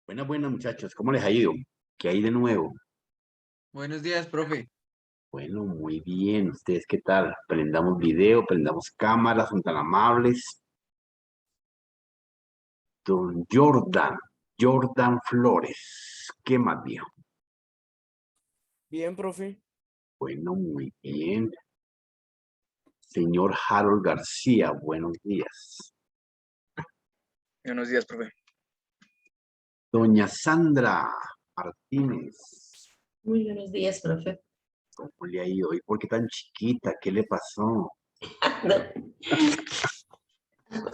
Buenas, buenas muchachos, ¿cómo les ha ido? ¿Qué hay de nuevo? Buenos días, profe. Bueno, muy bien. ¿Ustedes qué tal? Prendamos video, prendamos cámaras, son tan amables. Don Jordan Flores. ¿Qué más viejo? Bien, profe. Bueno, muy bien. Señor Harold García, buenos días. Buenos días, profe. Doña Sandra Martínez, Muy buenos días, profe. ¿cómo le ha ido hoy? ¿Por qué tan chiquita? ¿Qué le pasó? No,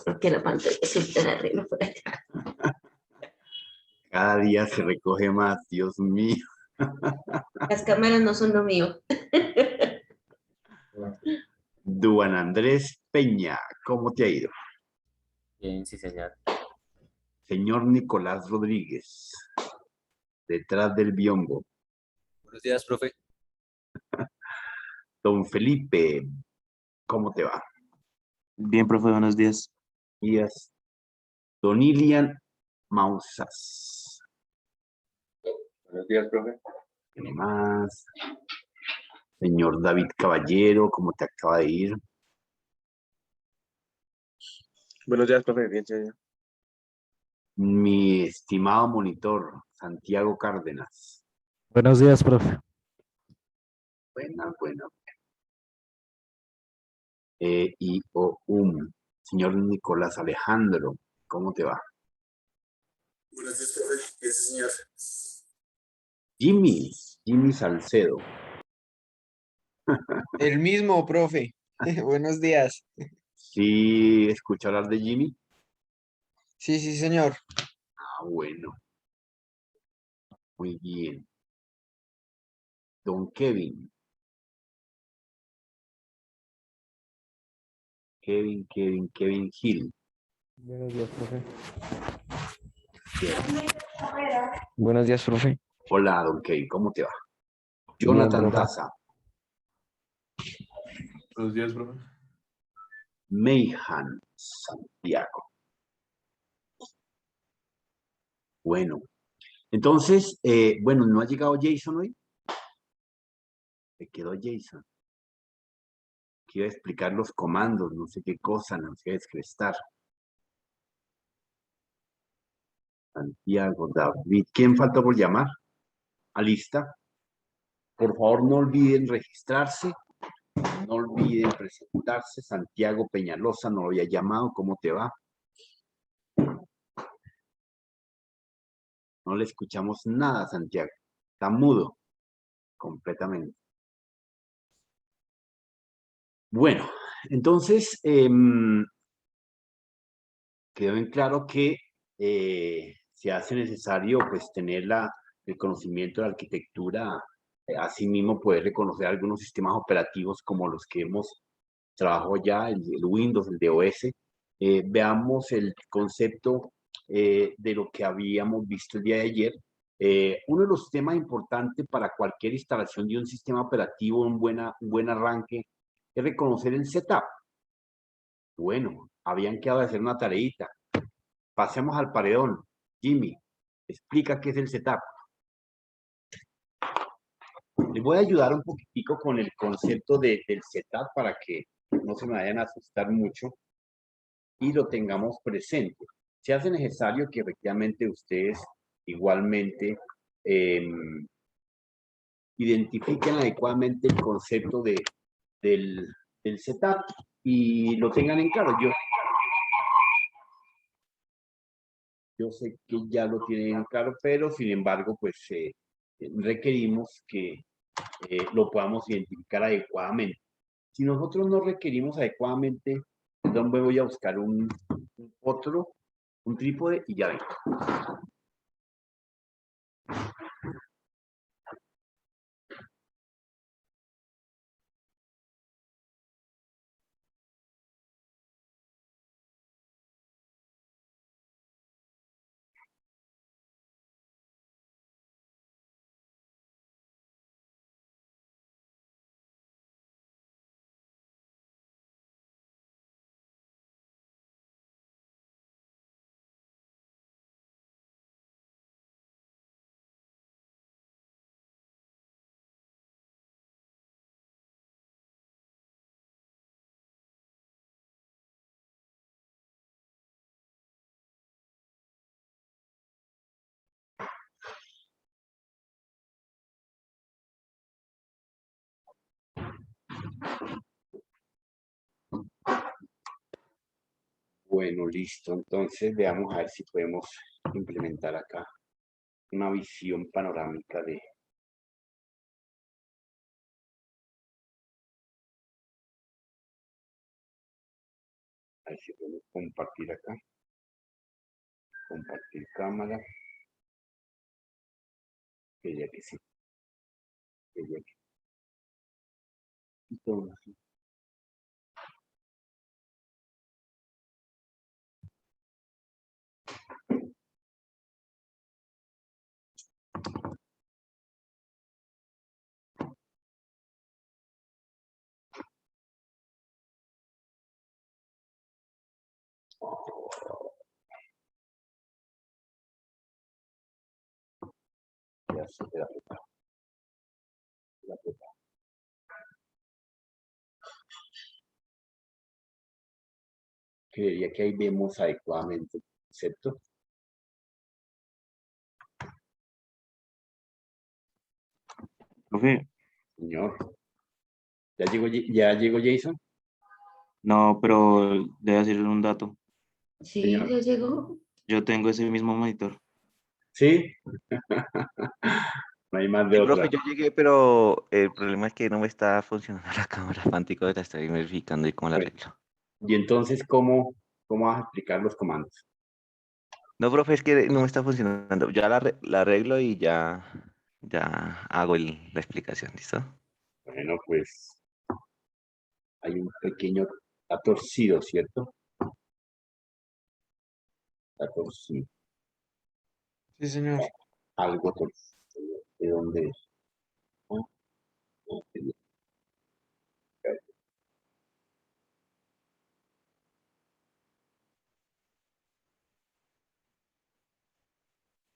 porque la pantalla es súper arriba por acá. Cada día se recoge más, Dios mío. Las cámaras no son lo mío. Duan Andrés Peña, ¿cómo te ha ido? Bien, sí, señor. Señor Nicolás Rodríguez, detrás del biombo. Buenos días, profe. Don Felipe, ¿cómo te va? Bien, profe, buenos días. Días. Don Ilian Mausas. Buenos días, profe. ¿Tiene más? Señor David Caballero, ¿cómo te acaba de ir? Buenos días, profe. Bien, señor. Mi estimado monitor, Santiago Cárdenas. Buenos días, profe. Buena, buena. Señor Nicolás Alejandro, ¿cómo te va? Buenos días, profe. Bien, sí, señor. Jimmy Salcedo. El mismo, profe. Buenos días. ¿Sí escuchó hablar de Jimmy? Sí, sí, señor. Ah, bueno. Muy bien. Don Kevin. Kevin Hill. Buenos días, profe. Bien. Buenos días, profe. Hola, don Kevin, ¿cómo te va? Bien, Jonathan profe. Daza. Buenos días, profe. Meihan Santiago. Bueno, entonces, bueno, ¿no ha llegado Jason hoy? Se quedó Jason. Quiero explicar los comandos, no sé qué cosa, no sé descrestar. Santiago, David. ¿Quién faltó por llamar? ¿Alista? Por favor, no olviden registrarse. No olviden presentarse. Santiago Peñalosa no lo había llamado. ¿Cómo te va? No le escuchamos nada, Santiago. Está mudo completamente. Bueno, entonces quedó en claro que se hace necesario pues tener el conocimiento de la arquitectura, asimismo poder reconocer algunos sistemas operativos como los que hemos trabajado ya, el Windows, el DOS. Veamos el concepto de lo que habíamos visto el día de ayer. Uno de los temas importantes para cualquier instalación de un sistema operativo, un buen arranque, es reconocer el setup. Bueno, habían quedado de hacer una tareita. Pasemos al paredón. Jimmy, explica qué es el setup. Les voy a ayudar un poquitico con el concepto del setup para que no se me vayan a asustar mucho y lo tengamos presente. Se hace necesario que efectivamente ustedes igualmente identifiquen adecuadamente el concepto del setup y lo tengan en claro. Yo sé que ya lo tienen en claro, pero sin embargo, pues requerimos que lo podamos identificar adecuadamente. Si nosotros no requerimos adecuadamente, entonces voy a buscar un trípode y ya vengo. Bueno, listo. Entonces veamos a ver si podemos implementar acá una visión panorámica de... A ver si podemos compartir acá. Compartir cámara. Que ya que sí. Que ya que... Entonces, ya se queda apretado. Queda apretado. Creería que ahí vemos adecuadamente el concepto. Profe, Señor. ¿Ya llegó Jason? no, pero debe decirle un dato. Sí, Señor. ya llegó. Yo tengo ese mismo monitor. ¿Sí? No hay más de Sí, otra. profe, yo llegué, pero el problema es que no me está funcionando la cámara Fantico, la estoy verificando y cómo la Bueno, arreglo. y entonces, ¿cómo vas a explicar los comandos? No, profe, es que no me está funcionando. Ya la arreglo y ya hago la explicación, ¿listo? Bueno, pues hay un pequeño, está torcido, ¿cierto? Está torcido, Sí, señor. algo torcido. ¿De dónde es? ¿No? No,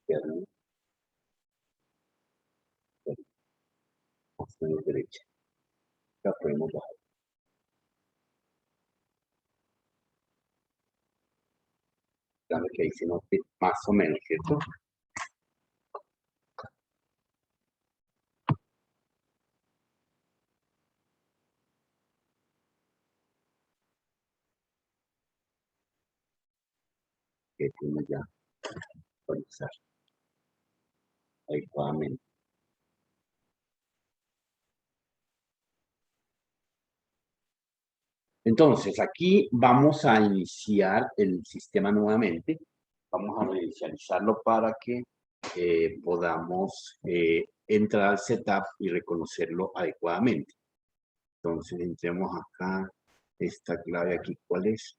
izquierda, opción derecha. La podemos bajar. Dame que ahí se note más o menos, ¿cierto? Que podemos ya actualizar adecuadamente. Entonces, aquí vamos a iniciar el sistema nuevamente. Vamos a reinicializarlo para que podamos entrar al setup y reconocerlo adecuadamente. Entonces, entremos acá. Esta clave aquí, ¿cuál es?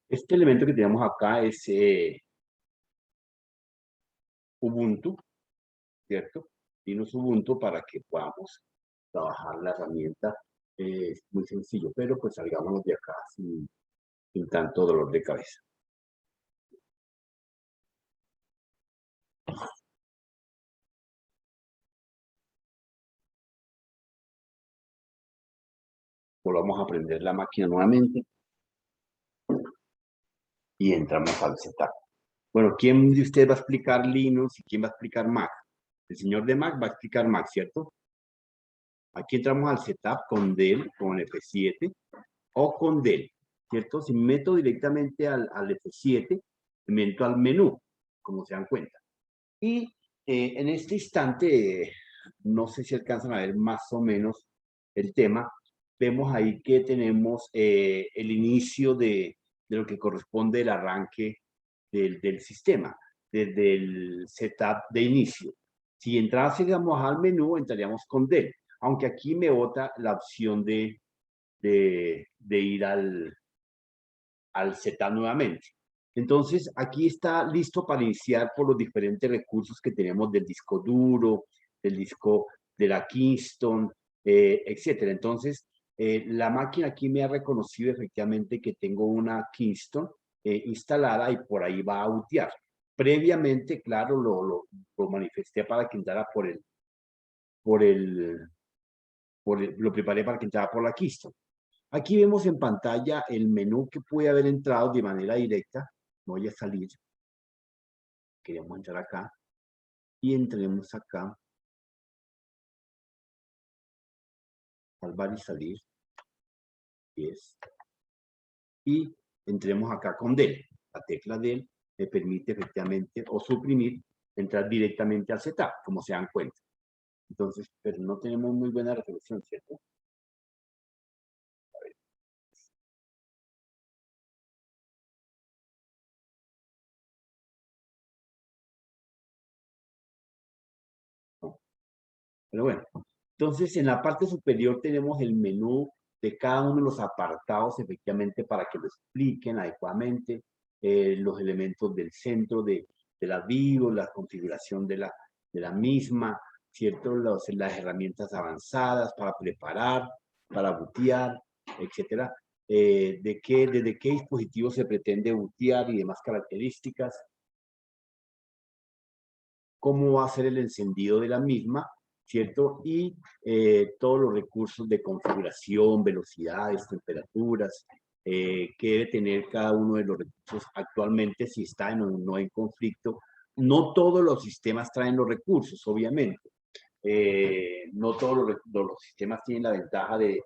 Este elemento que tenemos acá es Ubuntu, ¿cierto? Dinos Ubuntu para que podamos trabajar la herramienta. Es muy sencillo, pero pues salgámonos de acá sin tanto dolor de cabeza. Volvamos a prender la máquina nuevamente y entramos al setup. Bueno, ¿quién de ustedes va a explicar Linux y quién va a explicar Mac? El señor de Mac va a explicar Mac, ¿cierto? Aquí entramos al setup con Dell, con F7 o con Dell, ¿cierto? Si me meto directamente al F7, me meto al menú, como se dan cuenta. Y en este instante, no sé si alcanzan a ver más o menos el tema, vemos ahí que tenemos el inicio de lo que corresponde el arranque del sistema, desde el setup de inicio. Si entrásemos al menú, entraríamos con Dell, aunque aquí me bota la opción de ir al setup nuevamente. Entonces, aquí está listo para iniciar por los diferentes recursos que tenemos del disco duro, del disco de la Kingston, etcétera. Entonces, la máquina aquí me ha reconocido efectivamente que tengo una Kingston instalada y por ahí va a bootear. Previamente, claro, lo manifesté para que entrara lo preparé para que entrara por la Kingston. Aquí vemos en pantalla el menú que puede haber entrado de manera directa. Voy a salir. Queremos entrar acá. Y entremos acá salvar y salir. 10. Y entremos acá con del. La tecla del me permite efectivamente o suprimir, entrar directamente al setup, como se dan cuenta. Entonces, pero no tenemos muy buena resolución, ¿cierto? Pero bueno, entonces en la parte superior tenemos el menú de cada uno de los apartados, efectivamente, para que lo expliquen adecuadamente, los elementos del centro de la BIOS, la configuración de la misma, ¿cierto? Las herramientas avanzadas para preparar, para bootear, etcétera. Desde qué dispositivo se pretende bootear y demás características. Cómo va a ser el encendido de la misma, ¿cierto? Y todos los recursos de configuración, velocidades, temperaturas, que debe tener cada uno de los recursos actualmente, si está o no en conflicto. No todos los sistemas traen los recursos, obviamente. No todos los sistemas tienen la ventaja de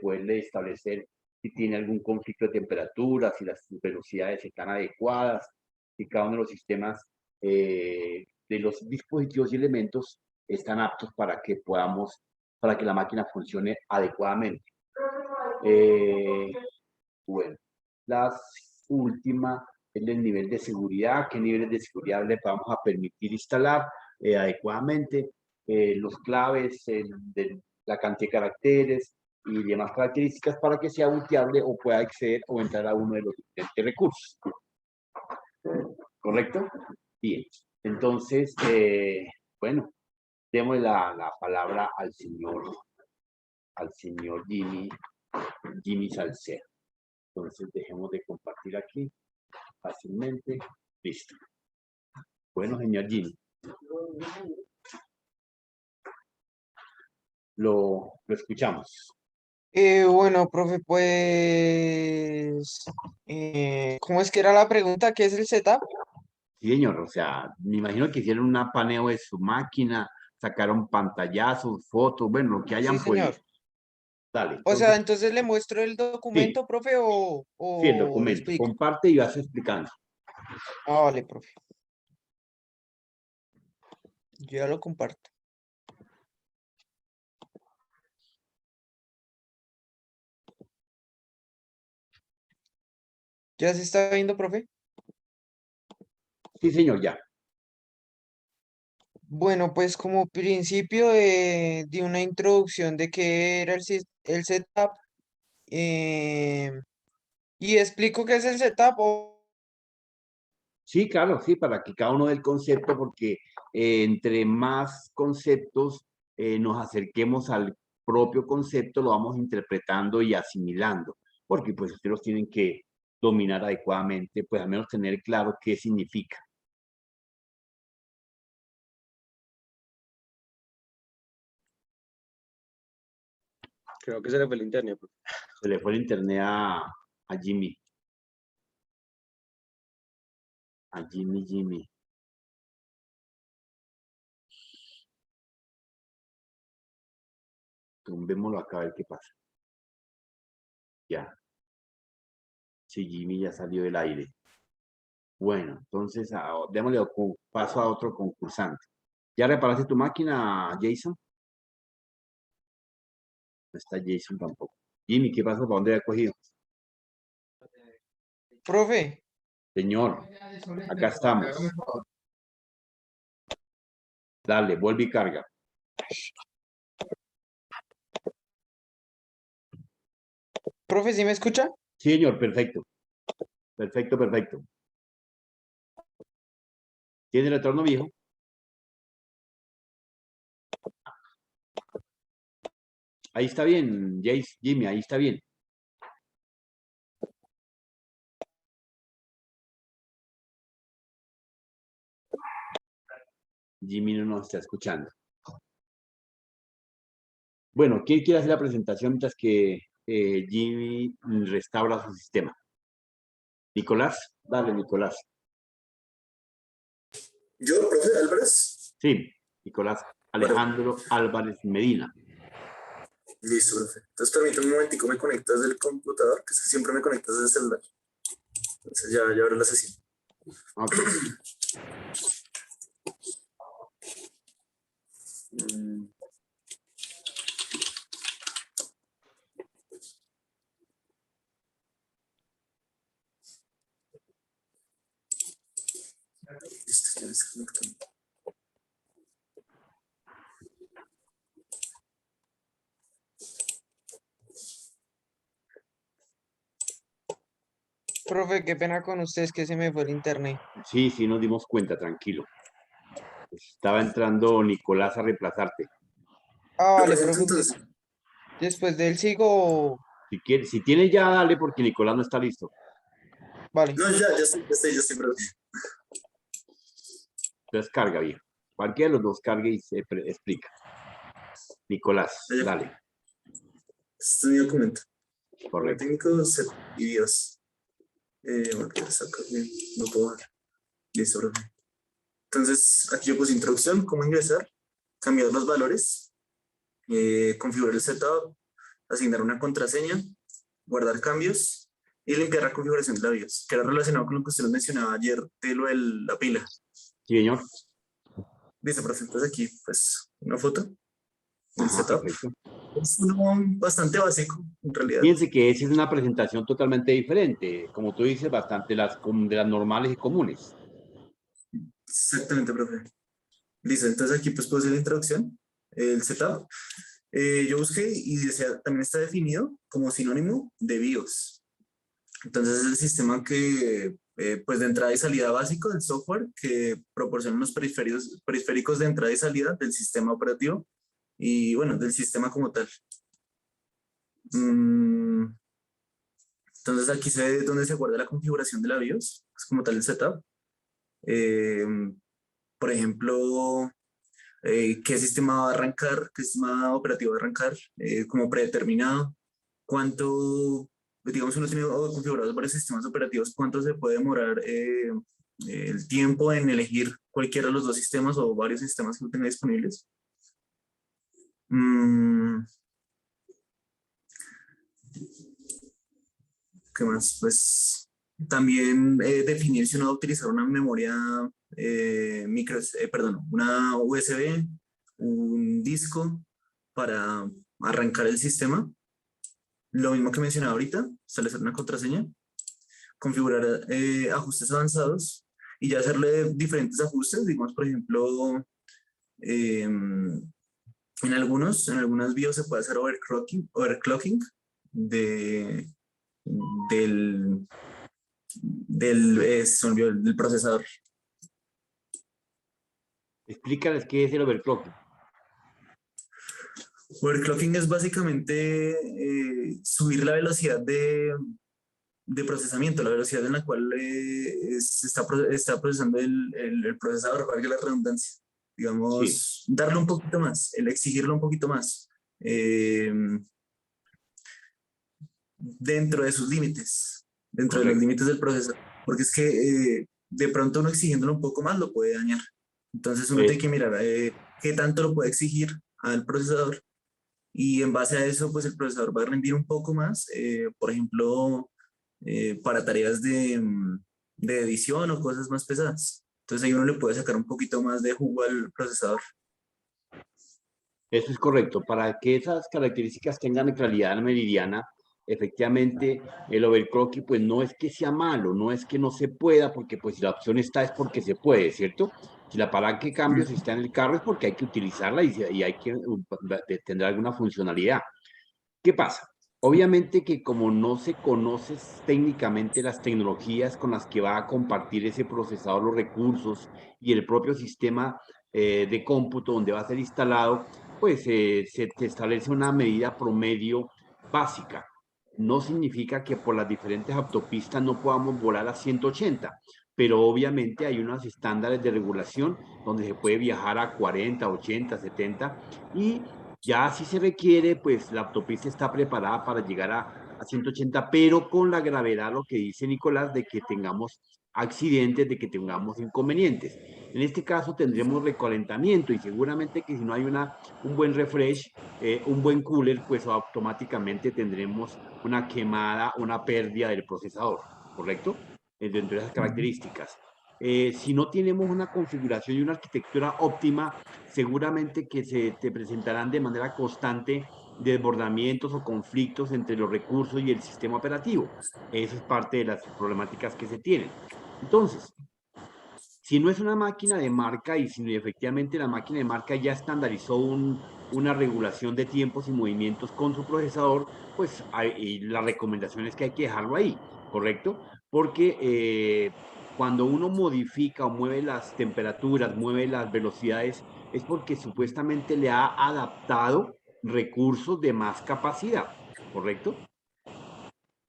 poderle establecer si tiene algún conflicto de temperatura, si las velocidades están adecuadas, si cada uno de los sistemas de los dispositivos y elementos están aptos para que la máquina funcione adecuadamente. Bueno, la última es el nivel de seguridad, qué niveles de seguridad le vamos a permitir instalar adecuadamente, los claves, la cantidad de caracteres y demás características para que sea booteable o pueda acceder o entrar a uno de los diferentes recursos. ¿Correcto? Bien. Entonces, bueno, démosle la palabra al señor Jimmy Salcedo. Entonces, dejemos de compartir aquí fácilmente. Listo. Bueno, señor Jimmy. Lo escuchamos. Bueno, profe, pues, ¿cómo es que era la pregunta? ¿Qué es el setup? Sí, señor. O sea, me imagino que hicieron un paneo de su máquina, sacaron pantallazos, fotos, bueno, lo que hayan Sí, podido. señor. Dale. O sea, entonces le muestro el documento, profe, Sí, el o le documento. explico. Comparte y vas explicando. Ah, vale, profe. Yo ya lo comparto. ¿Ya se está viendo, profe? Sí, señor, ya. Bueno, pues como principio di una introducción de qué era el setup, eh, y explico qué es el setup. Sí, claro, sí, para que cada uno dé el concepto, porque entre más conceptos nos acerquemos al propio concepto, lo vamos interpretando y asimilando, porque pues ustedes los tienen que dominar adecuadamente, pues al menos tener claro qué significa. Creo que se le fue el internet. Se le fue el internet a Jimmy. A Jimmy. Tumbémoslo acá a ver qué pasa. Ya. Sí, Jimmy ya salió del aire. Bueno, entonces démosle paso a otro concursante. ¿Ya reparaste tu máquina, Jason? No está Jason tampoco. Jimmy, ¿qué pasa? ¿Para dónde ha cogido? Profe, Señor, acá estamos. Dale, vuelve y carga. profe, ¿sí me escucha? Sí, señor, perfecto. Perfecto. ¿Tiene el retorno viejo? Ahí está bien, Jimmy, ahí está bien. Jimmy no nos está escuchando. Bueno, ¿quién quiere hacer la presentación mientras que Jimmy restaura su sistema? Nicolás, dale, Nicolás. ¿Yo, profe Álvarez? Sí, Nicolás Alejandro Álvarez Medina. Listo, profe. Entonces permítame un momentico, me conecto desde el computador, que es que siempre me conecto desde el celular. Entonces ya abro la sesión. Ok. Listo, ya me estoy conectando. Profe, qué pena con ustedes que se me fue el internet. Sí, sí, nos dimos cuenta, tranquilo. Estaba entrando Nicolás a reemplazarte. Ah, Lo vale, presento profe, entonces. después del sigo. Si quieres, si tienes ya, dale, porque Nicolás no está listo. Vale, No, ya estoy, profe. Entonces carga, viejo. Cualquiera de los dos cargue y se explica. Nicolás, Ya. dale. Este es mi documento. Correcto. Técnico, set y BIOS. Bueno, que saco bien, no puedo ver. Listo, profe. Entonces, aquí yo puse introducción, cómo ingresar, cambiar los valores, configurar el setup, asignar una contraseña, guardar cambios y limpiar la configuración de la BIOS, que era relacionado con lo que usted nos mencionaba ayer de lo de la pila. Sí, señor. Listo, profe. Entonces aquí, pues, una foto del Ajá, setup. perfecto. Es uno bastante básico, en realidad. Fíjense que esa es una presentación totalmente diferente, como tú dices, bastante de las normales y comunes. Exactamente, profe. Listo, entonces aquí pues puedo hacer la introducción, el setup. Yo busqué y decía, también está definido como sinónimo de BIOS. Entonces es el sistema que, pues de entrada y salida básico del software que proporciona los periféricos de entrada y salida del sistema operativo y bueno, del sistema como tal. Entonces aquí se ve dónde se guarda la configuración de la BIOS, es como tal el setup. Por ejemplo, qué sistema va a arrancar, qué sistema operativo va a arrancar, como predeterminado, cuánto, digamos, uno tiene configurados varios sistemas operativos, cuánto se puede demorar el tiempo en elegir cualquiera de los dos sistemas o varios sistemas que lo tenga disponibles. ¿Qué más? Pues también definir si uno va a utilizar una memoria una USB, un disco para arrancar el sistema. Lo mismo que mencionaba ahorita, establecer una contraseña, configurar ajustes avanzados y ya hacerle diferentes ajustes, digamos, por ejemplo, en algunas BIOS se puede hacer overclocking del procesador. Explícales qué es el overclocking. Overclocking es básicamente subir la velocidad de procesamiento, la velocidad en la cual está procesando el procesador, para que la redundancia. Digamos, Sí. darle un poquito más, exigirlo un poquito más. Dentro de sus límites, dentro de los límites del procesador. Porque es que de pronto uno exigiéndolo un poco más lo puede dañar. Entonces uno tiene que mirar qué tanto lo puede exigir al procesador y en base a eso pues el procesador va a rendir un poco más, por ejemplo, para tareas de edición o cosas más pesadas. Entonces ahí uno le puede sacar un poquito más de jugo al procesador. Eso es correcto. Para que esas características tengan claridad meridiana, efectivamente, el overclocking, pues no es que sea malo, no es que no se pueda, porque pues si la opción está es porque se puede, ¿cierto? Si la palanca de cambios está en el carro es porque hay que utilizarla y hay que tener alguna funcionalidad. ¿Qué pasa? Obviamente que como no se conoce técnicamente las tecnologías con las que va a compartir ese procesador los recursos y el propio sistema de cómputo donde va a ser instalado, pues se establece una medida promedio básica. No significa que por las diferentes autopistas no podamos volar a 180, pero obviamente hay unos estándares de regulación donde se puede viajar a 40, 80, 70 y ya si se requiere, pues la autopista está preparada para llegar a 180, pero con la gravedad, lo que dice Nicolás, de que tengamos accidentes, de que tengamos inconvenientes. En este caso tendremos recalentamiento y seguramente que si no hay un buen refresh, un buen cooler, pues automáticamente tendremos una quemada, una pérdida del procesador, ¿correcto? Dentro de esas características. Si no tenemos una configuración y una arquitectura óptima, seguramente que se te presentarán de manera constante desbordamientos o conflictos entre los recursos y el sistema operativo. Eso es parte de las problemáticas que se tienen. Entonces, si no es una máquina de marca y si efectivamente la máquina de marca ya estandarizó una regulación de tiempos y movimientos con su procesador, pues la recomendación es que hay que dejarlo ahí, ¿correcto? Porque cuando uno modifica o mueve las temperaturas, mueve las velocidades, es porque supuestamente le ha adaptado recursos de más capacidad, ¿correcto?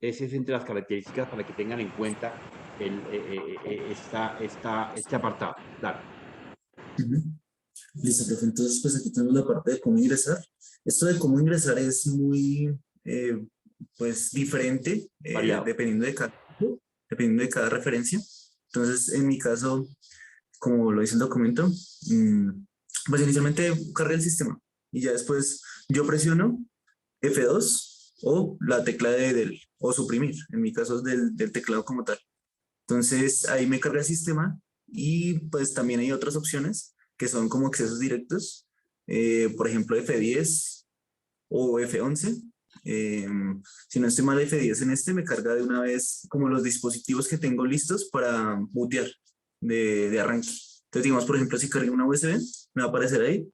Ese es entre las características para que tengan en cuenta este apartado. Claro. Listo, profe. Entonces, pues aquí tenemos la parte de cómo ingresar. Esto de cómo ingresar es muy, pues, diferente dependiendo de cada referencia. Entonces, en mi caso, como lo dice el documento, pues inicialmente carga el sistema y ya después yo presiono F2 o la tecla o suprimir, en mi caso es del teclado como tal. Entonces ahí me carga el sistema y pues también hay otras opciones que son como accesos directos, por ejemplo F10 o F11. Si no estoy mal, F10 en este me carga de una vez como los dispositivos que tengo listos para bootear de arranque. Entonces, digamos, por ejemplo, si cargo una USB, me va a aparecer ahí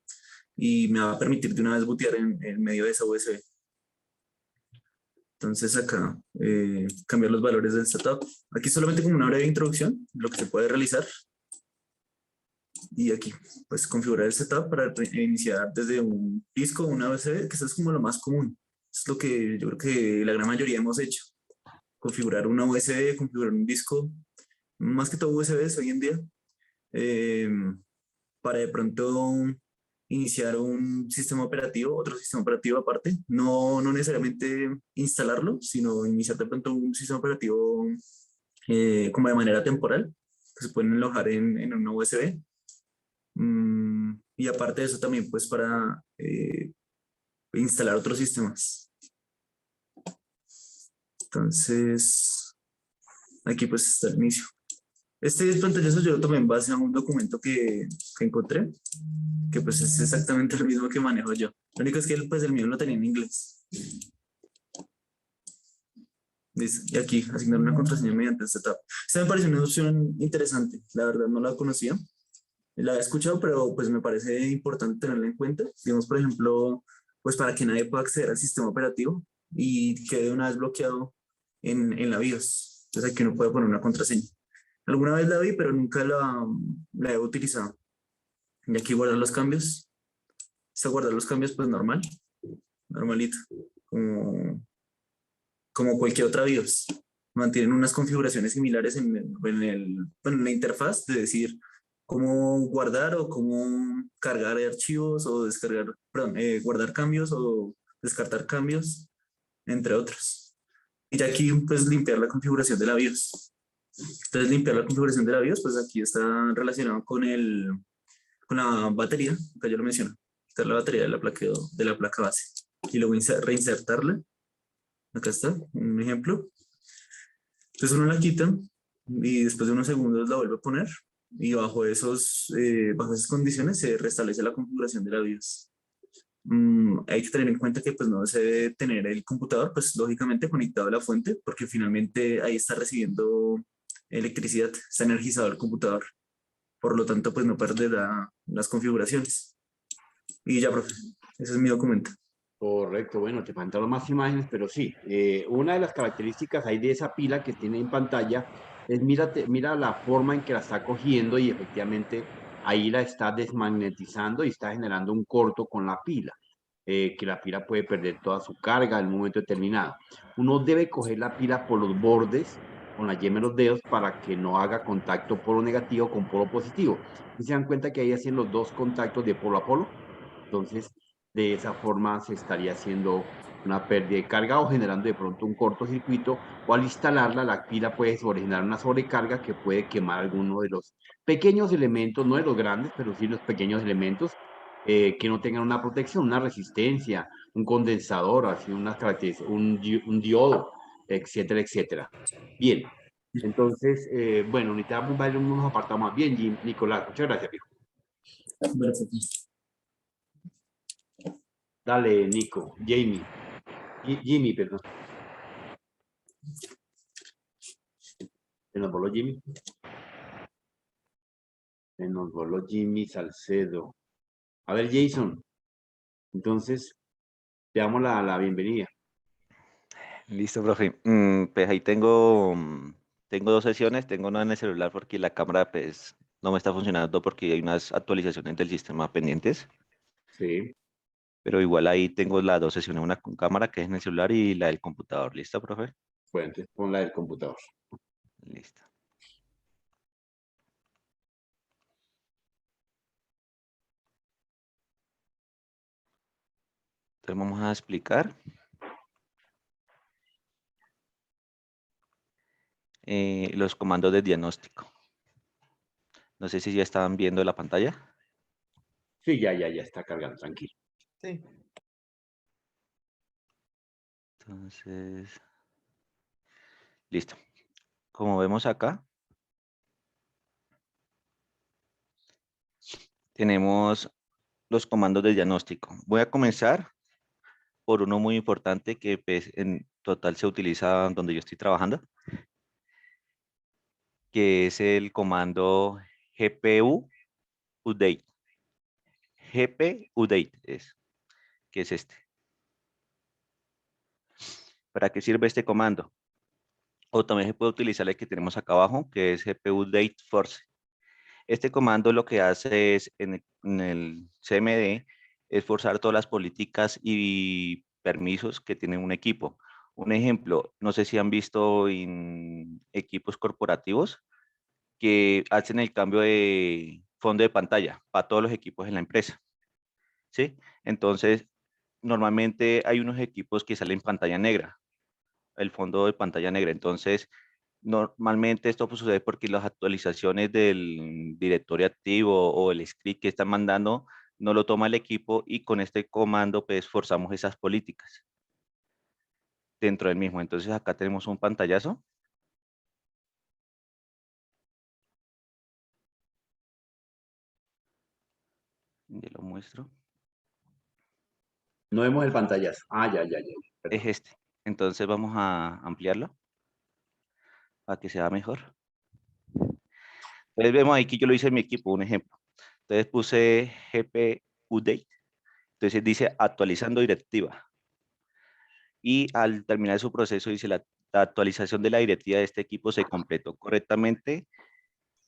y me va a permitir de una vez bootear en medio de esa USB. Entonces acá, cambiar los valores del setup. Aquí solamente como una breve introducción, lo que se puede realizar. Y aquí, pues configurar el setup para iniciar desde un disco o una USB, que eso es como lo más común. Es lo que yo creo que la gran mayoría hemos hecho. Configurar una USB, configurar un disco, más que todo USBs hoy en día, para de pronto iniciar un sistema operativo, otro sistema operativo aparte, no necesariamente instalarlo, sino iniciar de pronto un sistema operativo como de manera temporal, que se pueden alojar en una USB. Y aparte de eso también pues para instalar otros sistemas. Entonces, aquí pues está el inicio. Este pantallazo yo lo tomé en base a un documento que encontré, que pues es exactamente el mismo que manejo yo. Lo único es que pues el mío lo tenía en inglés. Y aquí, asignar una contraseña mediante el setup. Esta me pareció una opción interesante, la verdad no la conocía. La he escuchado, pero pues me parece importante tenerla en cuenta. Digamos, por ejemplo, pues para que nadie pueda acceder al sistema operativo y quede una vez bloqueado en la BIOS. Entonces aquí uno puede poner una contraseña. Alguna vez la vi, pero nunca la he utilizado. Y aquí guardar los cambios. Se guardar los cambios pues normalito, como cualquier otra BIOS. Mantienen unas configuraciones similares en la interfaz, de decir cómo guardar o cómo cargar archivos o descargar, guardar cambios o descartar cambios, entre otros. Y aquí pues limpiar la configuración de la BIOS. Entonces limpiar la configuración de la BIOS, pues aquí está relacionado con la batería, acá yo lo menciono, quitar la batería de la placa base y luego reinsertarla. Acá está, un ejemplo. Entonces uno la quita y después de unos segundos la vuelve a poner y bajo esas condiciones se restablece la configuración de la BIOS. Hay que tener en cuenta que pues no se debe tener el computador pues lógicamente conectado a la fuente porque finalmente ahí está recibiendo electricidad, está energizado el computador. Por lo tanto, pues no perderá las configuraciones. Y ya, profe, ese es mi documento. Correcto, bueno, te faltaron más imágenes, pero sí. Una de las características ahí de esa pila que tiene en pantalla es mira la forma en que la está cogiendo y efectivamente ahí la está desmagnetizando y está generando un corto con la pila. Que la pila puede perder toda su carga en un momento determinado. Uno debe coger la pila por los bordes con la yema de los dedos para que no haga contacto polo negativo con polo positivo. Y se dan cuenta que ahí hacen los dos contactos de polo a polo. Entonces, de esa forma se estaría haciendo una pérdida de carga o generando de pronto un cortocircuito, o al instalarla la pila puede generar una sobrecarga que puede quemar alguno de los pequeños elementos, no de los grandes, pero sí los pequeños elementos que no tengan una protección, una resistencia, un condensador, así unas características, un diodo, etcétera, etcétera. Bien, entonces, bueno, necesitamos ver unos apartados más. Bien, Nicolás, muchas gracias, viejo. Perfecto. Dale, Nico, Jimmy, perdón. Se nos voló Jimmy. Se nos voló Jimmy Salcedo. A ver, Jason. Entonces, te damos la bienvenida. Listo, profe. Pues ahí tengo dos sesiones. Tengo una en el celular porque la cámara pues no me está funcionando porque hay unas actualizaciones del sistema pendientes. Sí, Pero igual ahí tengo las dos sesiones, una con cámara que es en el celular y la del computador. ¿Listo, profe? bueno, entonces pon la del computador. Listo. Entonces vamos a explicar los comandos de diagnóstico. No sé si ya estaban viendo la pantalla. Sí, ya está cargando, tranquilo. Sí. Entonces, listo. Como vemos acá, tenemos los comandos de diagnóstico. Voy a comenzar por uno muy importante que pues, en total se utiliza donde yo estoy trabajando, que es el comando GPU update. GP update que es este. ¿Para qué sirve este comando? O también se puede utilizar el que tenemos acá abajo, que es GPU update force. Este comando lo que hace es, en el CMD, es forzar todas las políticas y permisos que tiene un equipo. Un ejemplo, no sé si han visto en equipos corporativos que hacen el cambio de fondo de pantalla para todos los equipos en la empresa. ¿Sí? Entonces, normalmente hay unos equipos que salen pantalla negra, el fondo de pantalla negra. Entonces, normalmente esto pues, sucede porque las actualizaciones del directorio activo o el script que están mandando no lo toma el equipo y con este comando pues forzamos esas políticas dentro del mismo. Entonces acá tenemos un pantallazo. Ya lo muestro. No vemos el pantallazo. Ah, ya. Perdón. Es este. Entonces vamos a ampliarlo para que sea mejor. Entonces vemos ahí que yo lo hice en mi equipo, un ejemplo. Entonces puse GP update. Entonces dice actualizando directiva. Y al terminar su proceso dice la actualización de la directiva de este equipo se completó correctamente.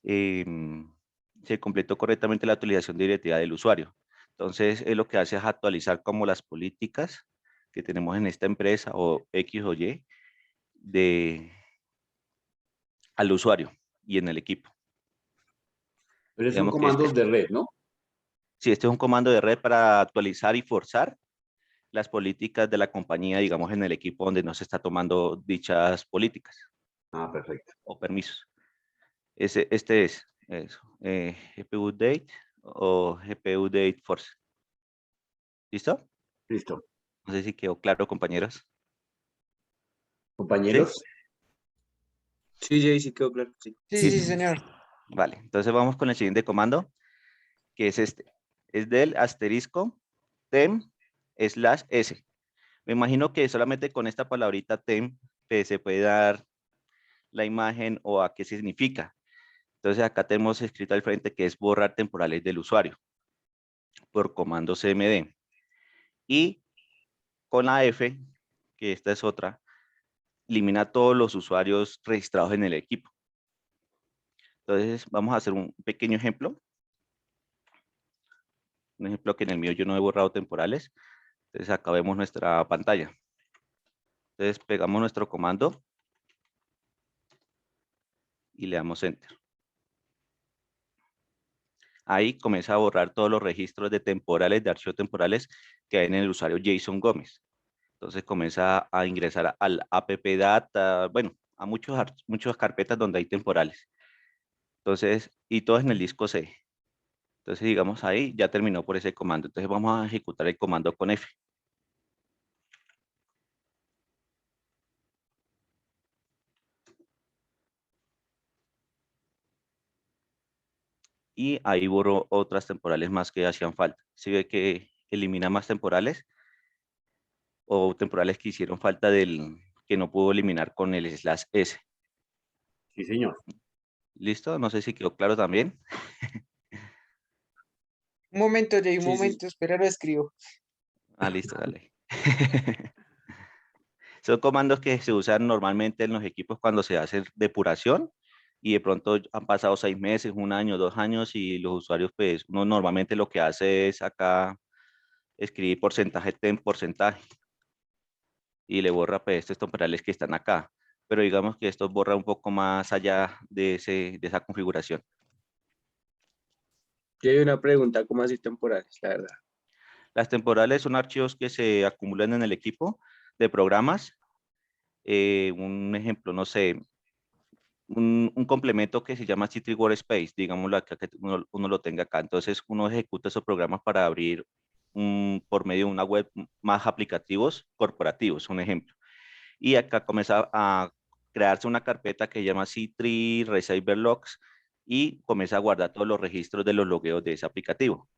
Se completó correctamente la actualización de directiva del usuario. Entonces, es lo que hace es actualizar como las políticas que tenemos en esta empresa o X o Y al usuario y en el equipo. Pero son Digamos que comandos de red, ¿no? sí, este es un comando de red para actualizar y forzar las políticas de la compañía, digamos, en el equipo donde no se está tomando dichas políticas. Ah, perfecto. O permisos. Este es eso, GPU date o GPU date force. ¿Listo? Listo. No sé si quedó claro, compañeros. Compañeros. Sí, Jay, sí quedó claro. Sí. Sí, señor. Vale, entonces vamos con el siguiente comando, que es este. Es del asterisco tem/s. Me imagino que solamente con esta palabrita tem se puede dar la imagen o a qué significa. Entonces acá tenemos escrito al frente que es borrar temporales del usuario por comando cmd. Y con la F, que esta es otra, elimina todos los usuarios registrados en el equipo. Entonces vamos a hacer un pequeño ejemplo. Un ejemplo que en el mío yo no he borrado temporales. Entonces acá vemos nuestra pantalla. Entonces pegamos nuestro comando y le damos Enter. Ahí comienza a borrar todos los registros de temporales, de archivos temporales que hay en el usuario Jason Gómez. Entonces comienza a ingresar al app data, bueno, a muchas carpetas donde hay temporales. Entonces, y todo en el disco C. Entonces, digamos ahí, ya terminó por ese comando. Entonces vamos a ejecutar el comando con F. Y ahí borro otras temporales más que hacían falta. Si ve que elimina más temporales o temporales que hicieron falta que no pudo eliminar con el /S. Sí, señor. ¿Listo? No sé si quedó claro también. Un momento, Jay, un Sí, sí. momento, espera, lo escribo. Ah, listo, dale. Son comandos que se usan normalmente en los equipos cuando se hace depuración y de pronto han pasado 6 meses, 1 año, 2 años y los usuarios, pues, uno normalmente lo que hace es acá escribir porcentaje en porcentaje y le borra pues estos temporales que están acá. Pero digamos que esto borra un poco más allá de esa configuración. Yo hay una pregunta, ¿cómo así temporales? La verdad. Las temporales son archivos que se acumulan en el equipo de programas. Un ejemplo, no sé, un complemento que se llama Citrix Workspace, digámoslo acá, que uno lo tenga acá. Entonces, uno ejecuta esos programas para abrir por medio de una web más aplicativos corporativos, un ejemplo. Y acá comienza a crearse una carpeta que se llama Citrix Receiver Logs y comienza a guardar todos los registros de los logueos de ese aplicativo.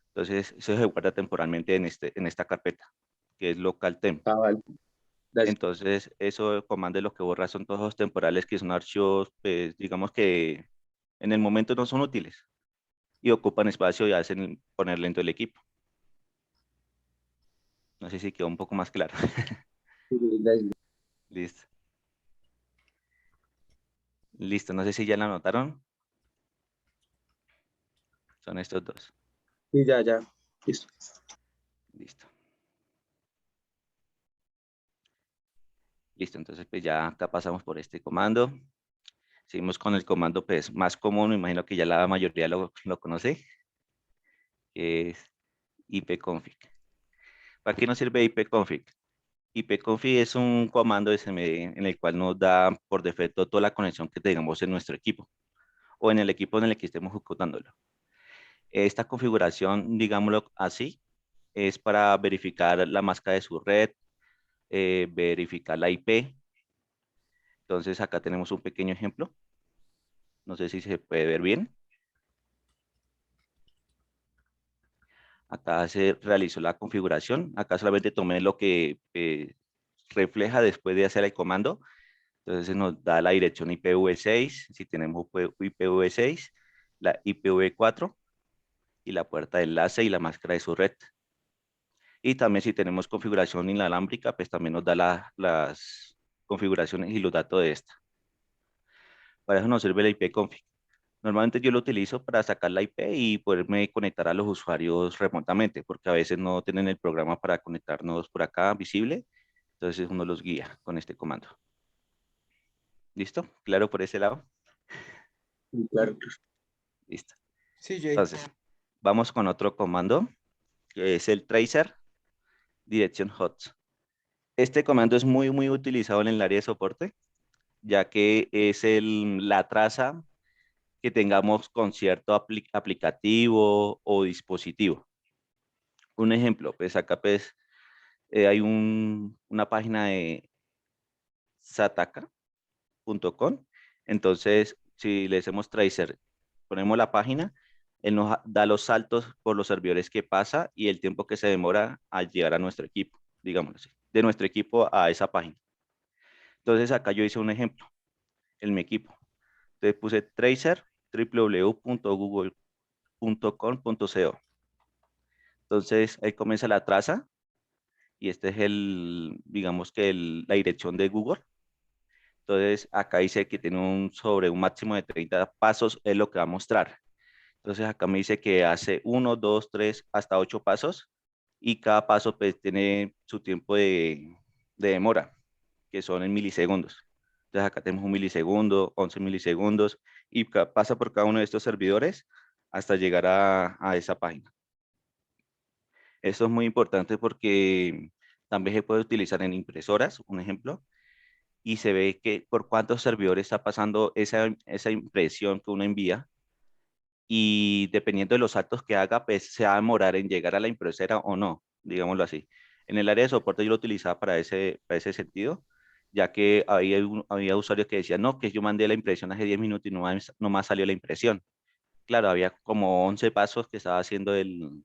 Entonces, eso se guarda temporalmente en esta carpeta, que es local temp. Ah, vale. Gracias. Entonces, eso comando lo que borra son todos los temporales que son archivos, pues, digamos que en el momento no son útiles y ocupan espacio y hacen poner lento el equipo. No sé si quedó un poco más claro. Gracias. Listo. Listo, no sé si ya la anotaron. Son estos dos. Sí, ya. Listo. Listo. Listo, entonces pues ya acá pasamos por este comando. Seguimos con el comando pues más común, me imagino que ya la mayoría lo conoce, que es ipconfig. ¿Para qué nos sirve ipconfig? ipconfig es un comando SMD en el cual nos da por defecto toda la conexión que tengamos en nuestro equipo o en el equipo en el que estemos ejecutándolo. Esta configuración, digámoslo así, es para verificar la máscara de su red, verificar la IP. Entonces acá tenemos un pequeño ejemplo. No sé si se puede ver bien. Acá se realizó la configuración. Acá solamente tomé lo que refleja después de hacer el comando. Entonces nos da la dirección IPv6, si tenemos IPv6, la IPv4 y la puerta de enlace y la máscara de su red. Y también si tenemos configuración inalámbrica, pues también nos da las configuraciones y los datos de esta. Para eso nos sirve la ipconfig. Normalmente yo lo utilizo para sacar la IP y poderme conectar a los usuarios remotamente, porque a veces no tienen el programa para conectarnos por acá visible. Entonces uno los guía con este comando. ¿Listo? ¿Claro por ese lado? Sí, claro. Listo. Sí, Jay. Entonces, vamos con otro comando, que es el tracer direction host. Este comando es muy utilizado en el área de soporte, ya que es la traza que tengamos con cierto aplicativo o dispositivo. Un ejemplo, pues acá pues hay una página de sataka.com. Entonces, si le hacemos tracer, ponemos la página, él nos da los saltos por los servidores que pasa y el tiempo que se demora al llegar a nuestro equipo, digámoslo así, de nuestro equipo a esa página. Entonces, acá yo hice un ejemplo en mi equipo. Entonces puse tracer www.google.com.co. Entonces, ahí comienza la traza y este es digamos que la dirección de Google. Entonces, acá dice que tiene sobre un máximo de 30 pasos, es lo que va a mostrar. Entonces, acá me dice que hace 1, 2, 3, hasta 8 pasos y cada paso pues tiene su tiempo de demora, que son en milisegundos. Entonces, acá tenemos 1 milisegundo, 11 milisegundos y pasa por cada uno de estos servidores hasta llegar a esa página. Esto es muy importante porque También se puede utilizar en impresoras, un ejemplo, y se ve que por cuántos servidores está pasando esa impresión que uno envía, y dependiendo de los saltos que haga, pues se va a demorar en llegar a la impresora o no, digámoslo así. En el área de soporte yo lo utilizaba para ese sentido, ya que había usuarios que decían, no, que yo mandé la impresión hace 10 minutos y no más salió la impresión. Claro, había como 11 pasos que estaba haciendo el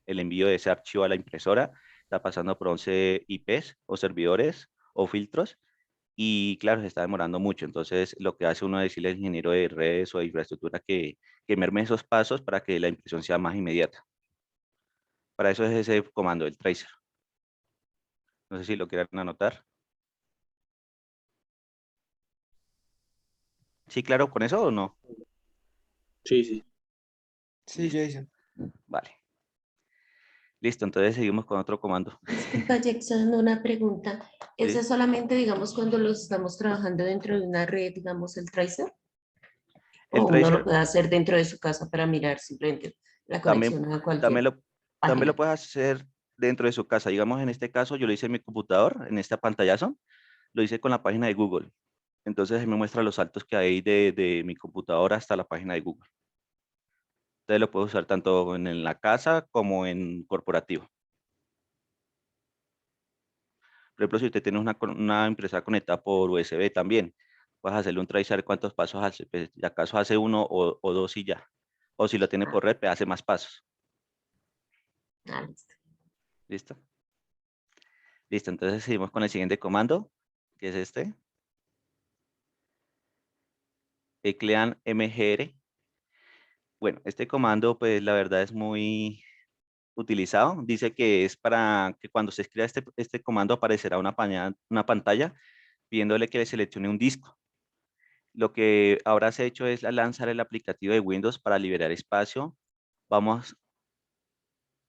envío de ese archivo a la impresora, está pasando por 11 IPs o servidores o filtros, y claro, se está demorando mucho. Entonces, lo que hace uno es decirle al ingeniero de redes o de infraestructura que merme esos pasos para que la impresión sea más inmediata. Para eso es ese comando, el tracer. No sé si lo quieran anotar. ¿Sí, claro, con eso o no? Sí, sí. Sí, Jason. Vale. Listo, entonces seguimos con otro comando. Disculpa, Jackson, una pregunta. ¿Eso Sí. es solamente, digamos, cuando los estamos trabajando dentro de una red, digamos, el tracer? El ¿O uno lo tracer puede hacer dentro de su casa para mirar simplemente la también, conexión a también cualquier lo, también lo página? puedes hacer dentro de su casa. Digamos, en este caso, yo lo hice en mi computador, en esta pantallazo, lo hice con la página de Google. Entonces, me muestra los saltos que hay de mi computadora hasta la página de Google. Entonces, lo puedo usar tanto en la casa como en corporativo. Por ejemplo, si usted tiene una impresora conectada por USB también, puedes hacerle un tracer cuántos pasos hace. Pues, si acaso hace uno o dos y ya. O si lo tiene por red, pues hace más pasos. Ah, listo. ¿Listo? Listo, entonces seguimos con el siguiente comando, que es este. Eclean mgr. Bueno, este comando, pues la verdad es muy utilizado. Dice que es para que cuando se escriba este comando aparecerá una pantalla pidiéndole que le seleccione un disco. Lo que ahora se ha hecho es lanzar el aplicativo de Windows para liberar espacio.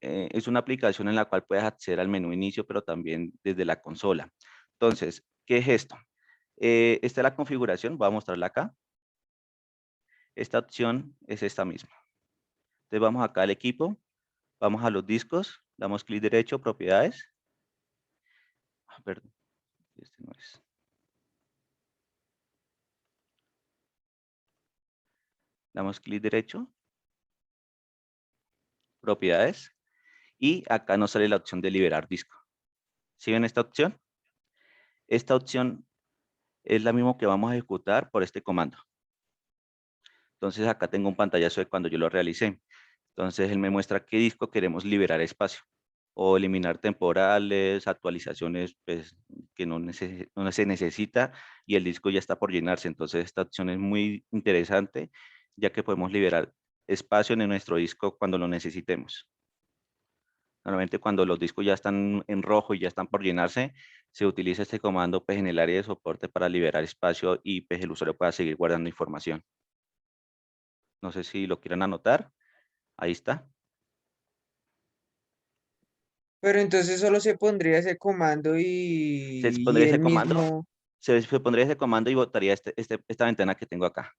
Es una aplicación en la cual puedes acceder al menú inicio, pero también desde la consola. Entonces, ¿qué es esto? Esta es la configuración, voy a mostrarla acá. Esta opción es esta misma. Entonces vamos acá al equipo, vamos a los discos, damos clic derecho, propiedades. Perdón, este no es. Damos clic derecho, propiedades, y acá nos sale la opción de liberar disco. ¿Sí ven esta opción? Esta opción es la misma que vamos a ejecutar por este comando. Entonces acá tengo un pantallazo de cuando yo lo realicé. Entonces él me muestra qué disco queremos liberar espacio o eliminar temporales, actualizaciones pues, que no se necesita y el disco ya está por llenarse. Entonces esta opción es muy interesante ya que podemos liberar espacio en nuestro disco cuando lo necesitemos. Normalmente cuando los discos ya están en rojo y ya están por llenarse, se utiliza este comando pues, en el área de soporte para liberar espacio y pues, el usuario pueda seguir guardando información. No sé si lo quieran anotar. Ahí está. Pero entonces solo se pondría ese comando Se y pondría ese él comando, mismo, se pondría ese comando y botaría esta ventana que tengo acá.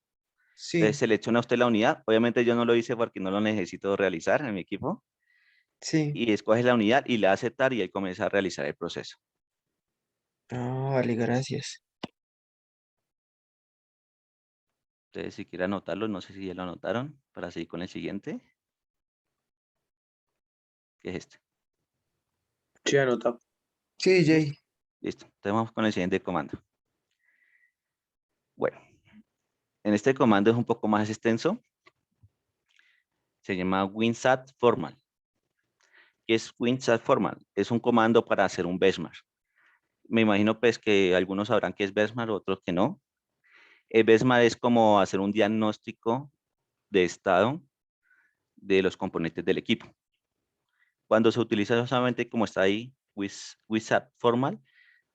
Entonces sí, selecciona usted la unidad. Obviamente yo no lo hice porque no lo necesito realizar en mi equipo. sí. Y escoge la unidad y le da a aceptar y ahí comienza a realizar el proceso. Ah, vale, gracias. Entonces si quiere anotarlo, no sé si ya lo anotaron, para seguir con el siguiente, que es este. Sí, anotado. Sí, Jay. Listo. Entonces vamos con el siguiente comando. Bueno, en este comando es un poco más extenso. Se llama WinSat Formal. ¿Qué es WinSat Formal? Es un comando para hacer un benchmark. Me imagino pues que algunos sabrán qué es benchmark, otros que no. El benchmark es como hacer un diagnóstico de estado de los componentes del equipo. Cuando se utiliza solamente como está ahí, WinSat Formal,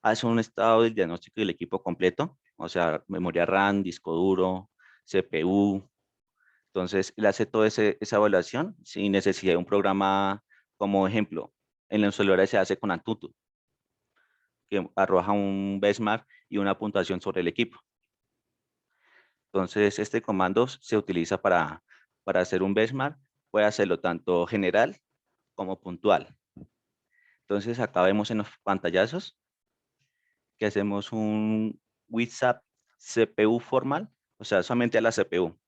hace un estado del diagnóstico del equipo completo, o sea, memoria RAM, disco duro, CPU. Entonces, él hace toda esa evaluación sin necesidad de un programa, como ejemplo, en los celulares se hace con Antutu, que arroja un benchmark y una puntuación sobre el equipo. Entonces, este comando se utiliza para hacer un benchmark, puede hacerlo tanto general como puntual. Entonces acá vemos en los pantallazos que hacemos un WhatsApp CPU formal, o sea, solamente a la CPU.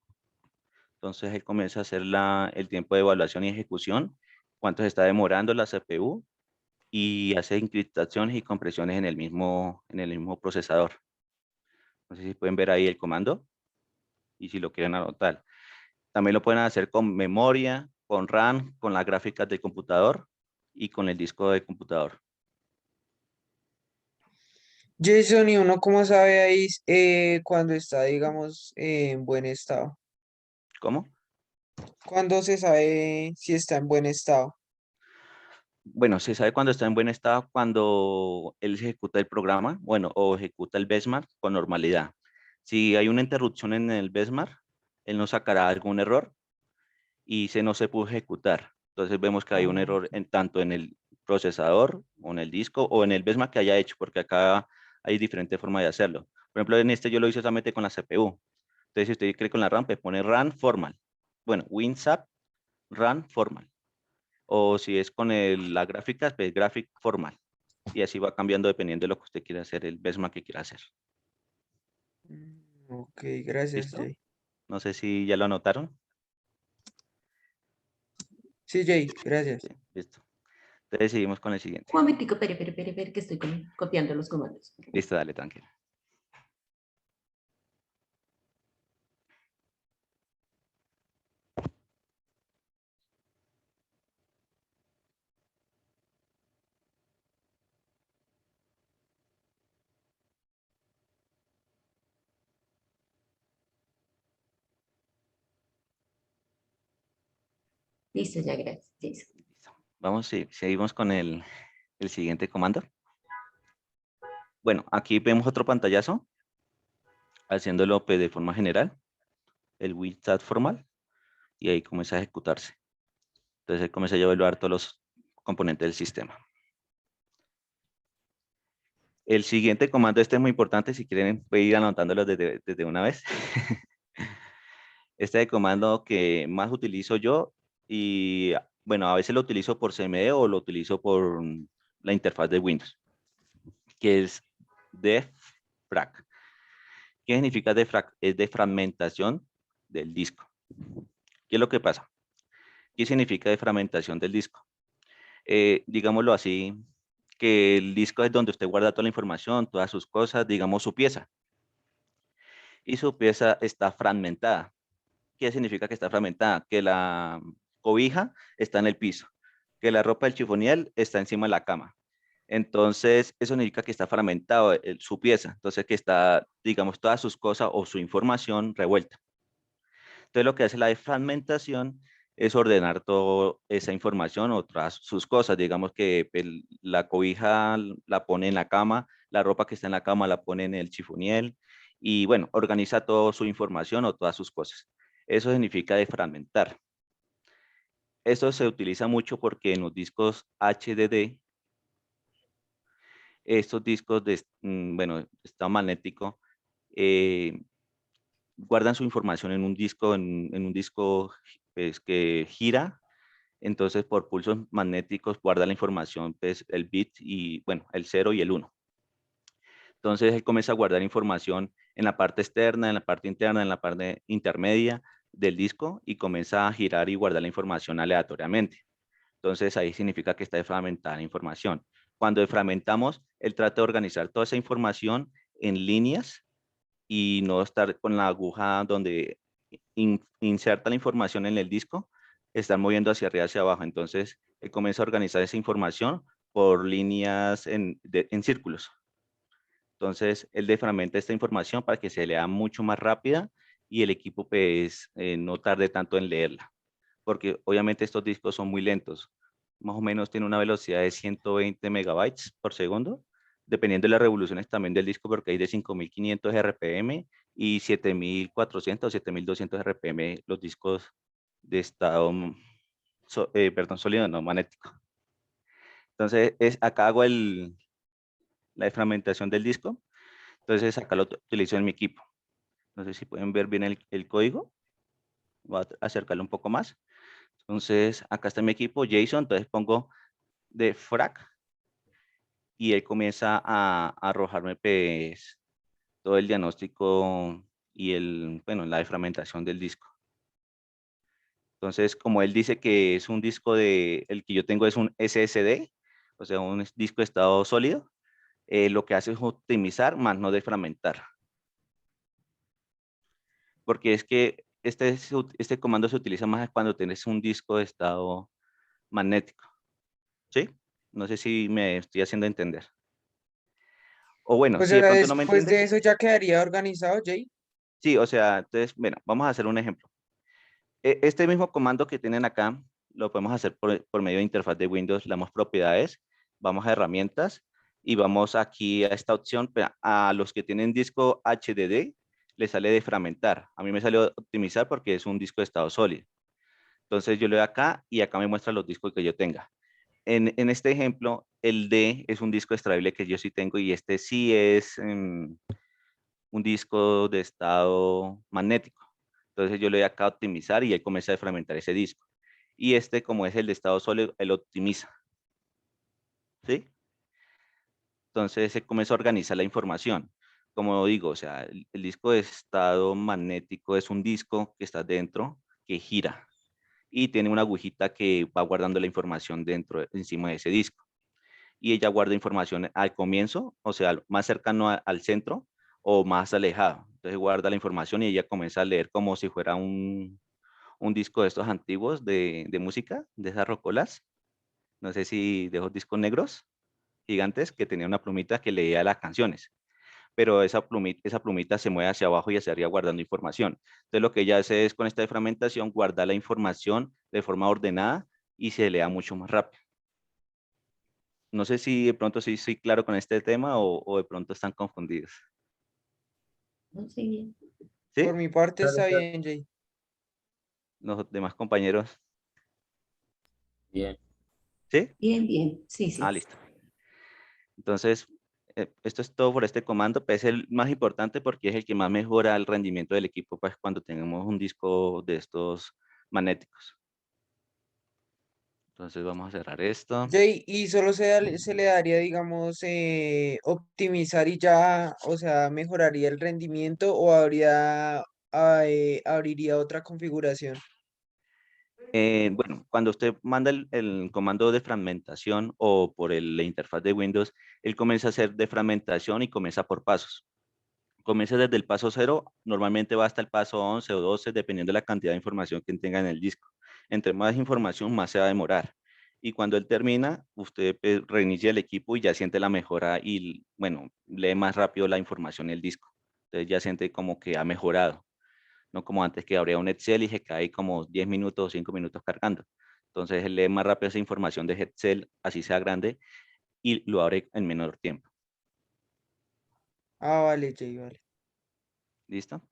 Entonces él comienza a hacer el tiempo de evaluación y ejecución, cuánto se está demorando la CPU y hace encriptaciones y compresiones en el mismo procesador. No sé si pueden ver ahí el comando y si lo quieren anotar. También lo pueden hacer con memoria, con RAM, con las gráficas del computador y con el disco del computador. Jason, ¿y uno cómo sabe ahí cuando está, digamos, en buen estado? ¿Cómo? ¿Cuándo se sabe si está en buen estado? Bueno, se sabe cuando está en buen estado cuando él ejecuta el programa, bueno, o ejecuta el benchmark con normalidad. Si hay una interrupción en el benchmark, él nos sacará algún error y no se pudo ejecutar. Entonces vemos que hay un error tanto en el procesador o en el disco o en el benchmark que haya hecho, porque acá hay diferentes formas de hacerlo. Por ejemplo, en este yo lo hice solamente con la CPU. Entonces, si usted quiere con la RAM, pues pone RAM formal. Bueno, WinSap RAM formal. O si es con la gráfica, pues graphic formal. Y así va cambiando dependiendo de lo que usted quiera hacer, el benchmark que quiera hacer. Ok, gracias, ¿Listo? Jay. No sé si ya lo anotaron. Sí, Jay, gracias. Sí, listo. Entonces seguimos con el siguiente. Un momentico, espere, que estoy copiando los comandos. Listo, dale, tranquilo. Listo, ya, gracias. Jason. Vamos, sí, seguimos con el siguiente comando. Bueno, aquí vemos otro pantallazo, haciéndolo pues, de forma general, el WinSat formal, y ahí comienza a ejecutarse. Entonces él comienza a evaluar todos los componentes del sistema. El siguiente comando, este es muy importante, si quieren pueden ir anotándolo desde una vez. Este es el comando que más utilizo yo y bueno, a veces lo utilizo por CMD o lo utilizo por la interfaz de Windows, que es defrag. ¿Qué significa defrag? Es de fragmentación del disco. ¿Qué es lo que pasa? ¿Qué significa de fragmentación del disco? Digámoslo así, que el disco es donde usted guarda toda la información, todas sus cosas, digamos su pieza. Y su pieza está fragmentada. ¿Qué significa que está fragmentada? Que la cobija está en el piso, que la ropa del chifoniel está encima de la cama. Entonces, eso significa que está fragmentado su pieza. Entonces, que está, digamos, todas sus cosas o su información revuelta. Entonces, lo que hace la fragmentación es ordenar toda esa información o todas sus cosas. Digamos que la cobija la pone en la cama, la ropa que está en la cama la pone en el chifoniel y bueno, organiza toda su información o todas sus cosas. Eso significa defragmentar. Esto se utiliza mucho porque en los discos HDD, estos discos de, bueno, estado magnético, guardan su información en un disco, en un disco pues, que gira. Entonces, por pulsos magnéticos guarda la información, pues, el bit y, bueno, el 0 y el 1. Entonces, él comienza a guardar información en la parte externa, en la parte interna, en la parte intermedia del disco y comienza a girar y guardar la información aleatoriamente. Entonces, ahí significa que está defragmentada la información. Cuando defragmentamos, él trata de organizar toda esa información en líneas y no estar con la aguja donde inserta la información en el disco, estar moviendo hacia arriba, hacia abajo. Entonces, él comienza a organizar esa información por líneas en círculos. Entonces, él defragmenta esta información para que se lea mucho más rápida y el equipo pues, no tarde tanto en leerla. Porque obviamente estos discos son muy lentos. Más o menos tiene una velocidad de 120 megabytes por segundo, dependiendo de las revoluciones también del disco, porque hay de 5500 RPM y 7400 o 7200 RPM los discos de estado, perdón, sólido, no magnético. Entonces, acá hago la defragmentación del disco. Entonces, acá lo utilizo en mi equipo. No sé si pueden ver bien el código. Voy a acercarlo un poco más. Entonces, acá está mi equipo, JSON. Entonces, pongo defrag y él comienza a arrojarme pues todo el diagnóstico y bueno, la defragmentación del disco. Entonces, como él dice que es un disco el que yo tengo es un SSD, o sea, un disco de estado sólido, lo que hace es optimizar más no defragmentar. Porque es que este comando se utiliza más cuando tienes un disco de estado magnético. ¿Sí? No sé si me estoy haciendo entender. O bueno, O si de sea, pronto no me después de entiendes, eso ya quedaría organizado, Jay. sí, o sea, entonces, bueno, vamos a hacer un ejemplo. Este mismo comando que tienen acá, lo podemos hacer por medio de interfaz de Windows. Le damos propiedades, vamos a herramientas y vamos aquí a esta opción. A los que tienen disco HDD, les sale de fragmentar. A mí me salió optimizar porque es un disco de estado sólido. Entonces yo le doy acá y acá me muestra los discos que yo tenga. En este ejemplo, el D es un disco extraíble que yo sí tengo y este sí es un disco de estado magnético. Entonces yo le doy acá a optimizar y él comienza a fragmentar ese disco. Y este, como es el de estado sólido, él optimiza. ¿Sí? Entonces se comienza a organizar la información. Como digo, o sea, el disco de estado magnético es un disco que está dentro, que gira. Y tiene una agujita que va guardando la información encima de ese disco. Y ella guarda información al comienzo, o sea, más cercano al centro o más alejado. Entonces guarda la información y ella comienza a leer como si fuera un disco de estos antiguos de música, de esas rocolas. No sé si de esos discos negros gigantes que tenía una plumita que leía las canciones. Pero esa plumita se mueve hacia abajo y hacia arriba guardando información. Entonces lo que ella hace es con esta fragmentación guardar la información de forma ordenada y se lea mucho más rápido. No sé si de pronto sí soy claro con este tema o de pronto están confundidos. No, sí, bien. ¿Sí? Por mi parte Claro, está claro. bien, Jay. Los demás compañeros. Bien. ¿Sí? Bien, bien. Sí, sí. Ah, listo. Entonces, esto es todo por este comando, pues es el más importante porque es el que más mejora el rendimiento del equipo pues, cuando tenemos un disco de estos magnéticos. Entonces vamos a cerrar esto. Jay, y solo se le daría, digamos, optimizar y ya, o sea, mejoraría el rendimiento o abriría otra configuración. Bueno, cuando usted manda el comando de fragmentación o por la interfaz de Windows, él comienza a hacer de fragmentación y comienza por pasos. Comienza desde el paso 0, normalmente va hasta el paso 11 o 12, dependiendo de la cantidad de información que tenga en el disco. Entre más información, más se va a demorar. Y cuando él termina, usted pues, reinicia el equipo y ya siente la mejora y, bueno, lee más rápido la información en el disco. Entonces ya siente como que ha mejorado. No como antes que abría un Excel y se cae como 10 minutos o 5 minutos cargando. Entonces él lee más rápido esa información de Excel, así sea grande, y lo abre en menor tiempo. Ah, vale, Jay, vale. ¿Listo?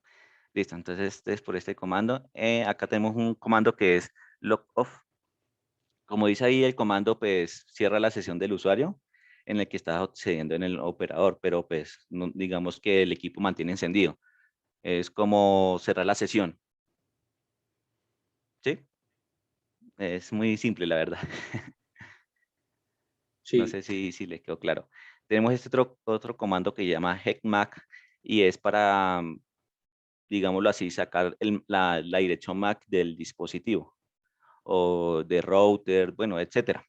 Listo, entonces este es por este comando. Acá tenemos un comando que es log off. Como dice ahí el comando, pues cierra la sesión del usuario en el que está accediendo en el operador, pero pues digamos que el equipo mantiene encendido. Es como cerrar la sesión. ¿Sí? Es muy simple, la verdad. No Sí. sé si les quedó claro. Tenemos este otro comando que se llama hecmac y es para, digámoslo así, sacar la dirección MAC del dispositivo o de router, bueno, etcétera.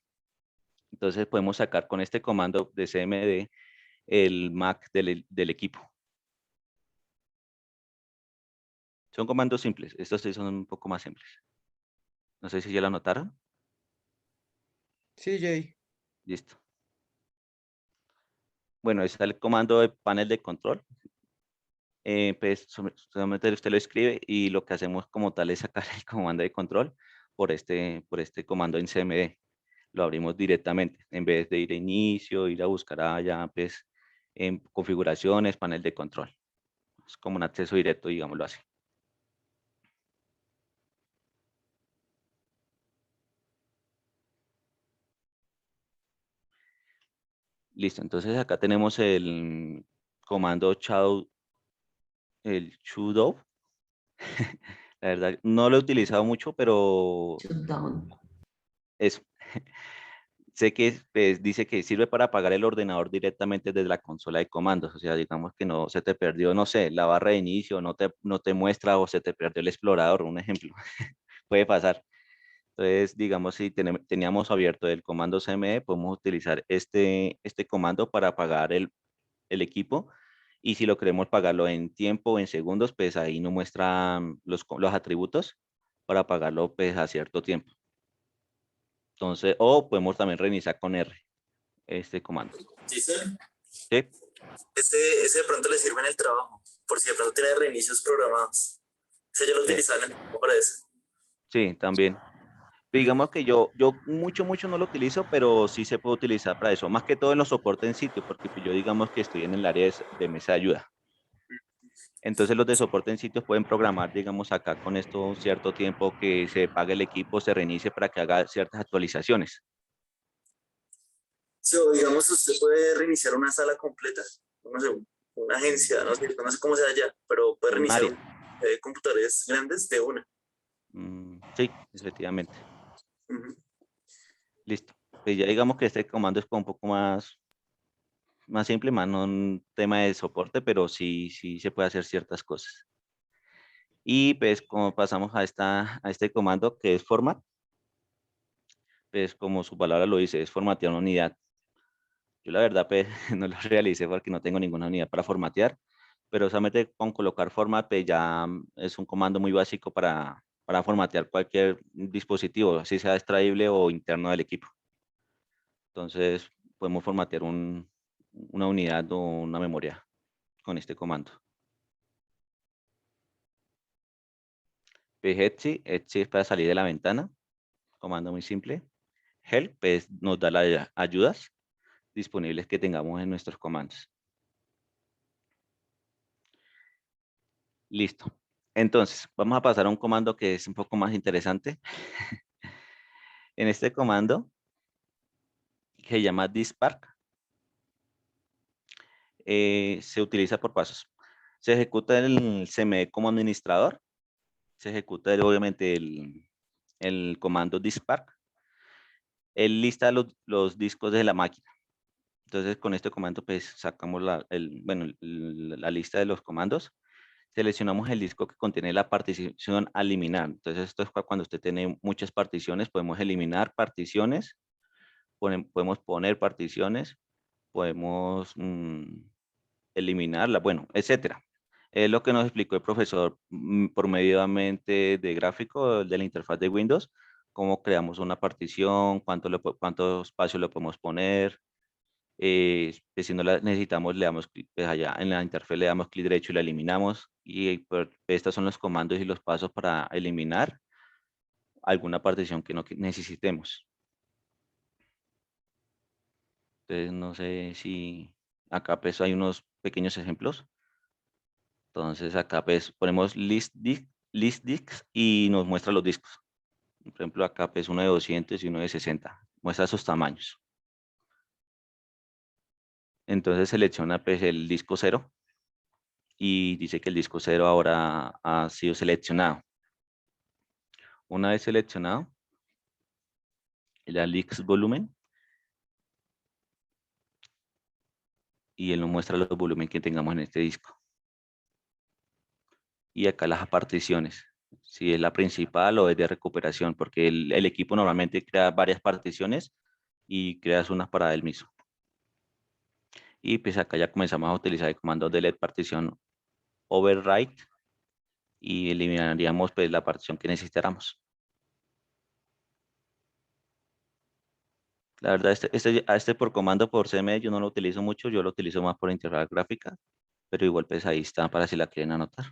Entonces podemos sacar con este comando de CMD el MAC del equipo. Son comandos simples, estos sí son un poco más simples. No sé si ya lo notaron. Sí, Jay. Listo. Bueno, está el comando de panel de control. Pues solamente usted lo escribe y lo que hacemos como tal es sacar el comando de control por este comando en CMD. Lo abrimos directamente en vez de ir a inicio, ir a buscar allá pues en configuraciones, panel de control. Es como un acceso directo, digámoslo así. Listo, entonces acá tenemos el comando sudo. La verdad, no lo he utilizado mucho, pero Shutdown. eso. sé que pues, dice que sirve para apagar el ordenador directamente desde la consola de comandos. O sea, digamos que no se te perdió, no sé, la barra de inicio, no te muestra o se te perdió el explorador, un ejemplo. Puede pasar. Entonces, digamos, si teníamos abierto el comando CMD, podemos utilizar este comando para apagar el equipo. Y si lo queremos pagarlo en tiempo o en segundos, pues ahí nos muestra los atributos para pagarlo pues a cierto tiempo. Entonces, o podemos también reiniciar con R este comando. Sí, sir. ¿Sí? Ese de pronto le sirve en el trabajo, por si de pronto tiene reinicios programados. Ese yo lo Sí. utilizaba en el trabajo para eso. Sí, también. Digamos que yo mucho no lo utilizo, pero sí se puede utilizar para eso. Más que todo en los soportes en sitio, porque pues yo digamos que estoy en el área de mesa de ayuda. Entonces los de soporte en sitios pueden programar, digamos, acá con esto un cierto tiempo que se pague el equipo, se reinicie para que haga ciertas actualizaciones. So, digamos, usted puede reiniciar una sala completa, no sé, una agencia, no sé cómo sea allá, pero puede Un reiniciar área. computadores grandes de una. Sí, efectivamente. Ujú. Listo. Pues ya digamos que este comando es un poco más simple, más no un tema de soporte, pero sí se puede hacer ciertas cosas. Y pues como pasamos a este comando que es format, pues como su palabra lo dice, es formatear una unidad. Yo la verdad pues no lo realicé porque no tengo ninguna unidad para formatear, pero solamente con colocar format pues, ya es un comando muy básico para formatear cualquier dispositivo, así sea extraíble o interno del equipo. Entonces podemos formatear una unidad o una memoria con este comando. Exit es para salir de la ventana, comando muy simple. Help pues, nos da las ayudas disponibles que tengamos en nuestros comandos. Listo. Entonces, vamos a pasar a un comando que es un poco más interesante. En este comando, que se llama Dispark, se utiliza por pasos. Se ejecuta el CMD como administrador. Se ejecuta obviamente el comando Dispark. Él lista los discos de la máquina. Entonces, con este comando, pues sacamos la lista de los comandos. Seleccionamos el disco que contiene la partición a eliminar. Entonces, esto es cuando usted tiene muchas particiones, podemos eliminar particiones, podemos poner particiones, podemos eliminarla, bueno, etcétera. Es lo que nos explicó el profesor por medio de gráfico de la interfaz de Windows, cómo creamos una partición, cuánto espacio le podemos poner, pues si no la necesitamos, le damos clic, pues allá en la interfaz le damos clic derecho y la eliminamos. Y pues, estos son los comandos y los pasos para eliminar alguna partición que no necesitemos. Entonces, no sé si acá pues hay unos pequeños ejemplos. Entonces, acá pues ponemos list disks y nos muestra los discos. Por ejemplo, acá pues uno de 200 y uno de 60. Muestra sus tamaños. Entonces selecciona pues el disco 0 y dice que el disco 0 ahora ha sido seleccionado. Una vez seleccionado, le da List volumen y él nos muestra los volúmenes que tengamos en este disco. Y acá las particiones, si es la principal o es de recuperación, porque el equipo normalmente crea varias particiones y creas unas para él mismo. Y pues acá ya comenzamos a utilizar el comando delete partición overwrite y eliminaríamos pues la partición que necesitáramos. La verdad, este por comando por CMD yo no lo utilizo mucho, yo lo utilizo más por interfaz gráfica, pero igual pues ahí está para si la quieren anotar.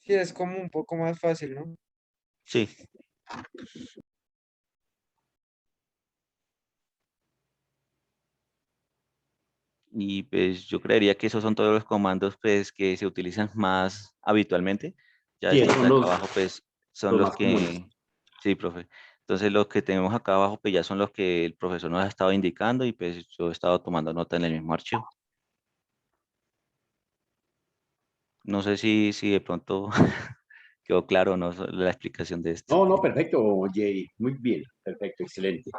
Sí, es como un poco más fácil, ¿no? Sí. Y pues yo creería que esos son todos los comandos pues que se utilizan más habitualmente. Ya Sí, estos esos de son acá abajo pues son los los más comunes. que... Sí, profe. Entonces los que tenemos acá abajo pues ya son los que el profesor nos ha estado indicando y pues yo he estado tomando nota en el mismo archivo. No sé si de pronto ¿Quedó claro, no, la explicación de esto? No, no, perfecto, Jay. Muy bien, perfecto, excelente.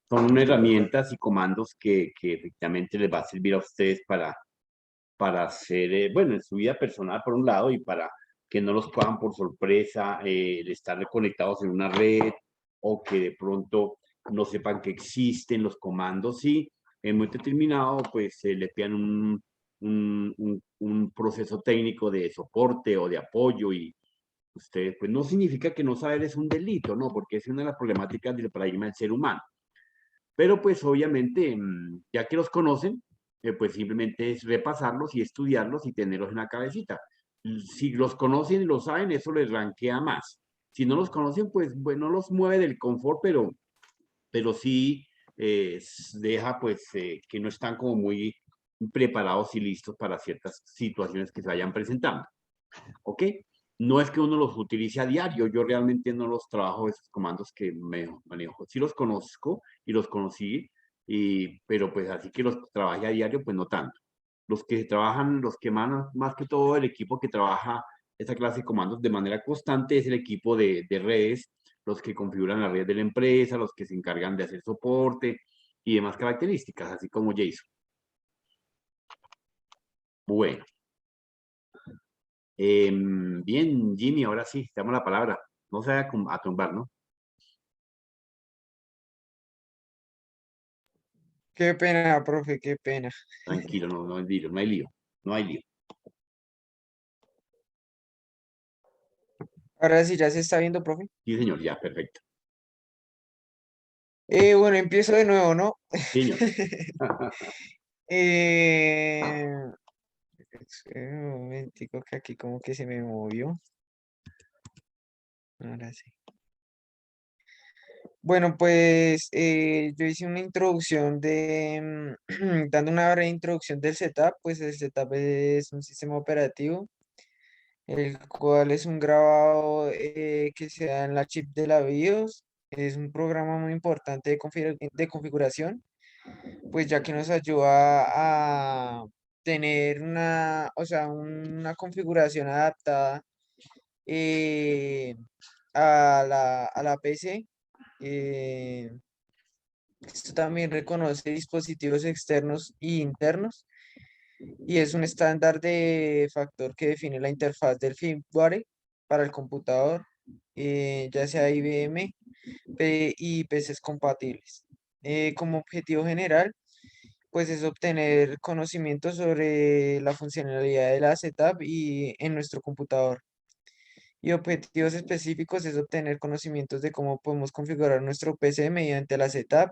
Son herramientas y comandos que efectivamente les va a servir a ustedes para hacer, bueno, en su vida personal por un lado y para que no los cojan por sorpresa, de estar conectados en una red o que de pronto no sepan que existen los comandos y en muy determinado pues le pidan un proceso técnico de soporte o de apoyo y ustedes, pues no significa que no saber es un delito, ¿no? Porque es una de las problemáticas del paradigma del ser humano. Pero pues obviamente, ya que los conocen, pues simplemente es repasarlos y estudiarlos y tenerlos en la cabecita. Si los conocen y lo saben, eso les rankea más. Si no los conocen, pues bueno, los mueve del confort, pero sí deja pues que no están como muy preparados y listos para ciertas situaciones que se vayan presentando. ¿Ok? No es que uno los utilice a diario, yo realmente no los trabajo esos comandos que me manejo. Sí los conozco y los conocí, pero pues así que los trabaje a diario, pues no tanto. Los que trabajan, los que más que todo el equipo que trabaja esa clase de comandos de manera constante es el equipo de redes, los que configuran la red de la empresa, los que se encargan de hacer soporte y demás características, así como Jason. Bueno. Bien, Jimmy, ahora sí, te damos la palabra. No se vaya a tumbar, ¿no? Qué pena, profe, qué pena. Tranquilo, no hay lío, no hay lío, no hay lío. Ahora sí, ya se está viendo, profe. Sí, señor, ya, perfecto. Bueno, empiezo de nuevo, ¿no? Señor. Eh, un momentico que aquí como que se me movió. Ahora sí. Bueno, pues yo hice una introducción dando una breve introducción del setup, pues el setup es un sistema operativo, el cual es un grabado que se da en la chip de la BIOS, es un programa muy importante de configuración, pues ya que nos ayuda a tener o sea, una configuración adaptada eh, a la PC. eh, Esto también reconoce dispositivos externos e internos y es un estándar de factor que define la interfaz del firmware para el computador, ya sea IBM y PCs compatibles. Como objetivo general, pues es obtener conocimiento sobre la funcionalidad de la setup y en nuestro computador. Y objetivos específicos es obtener conocimientos de cómo podemos configurar nuestro PC mediante la setup,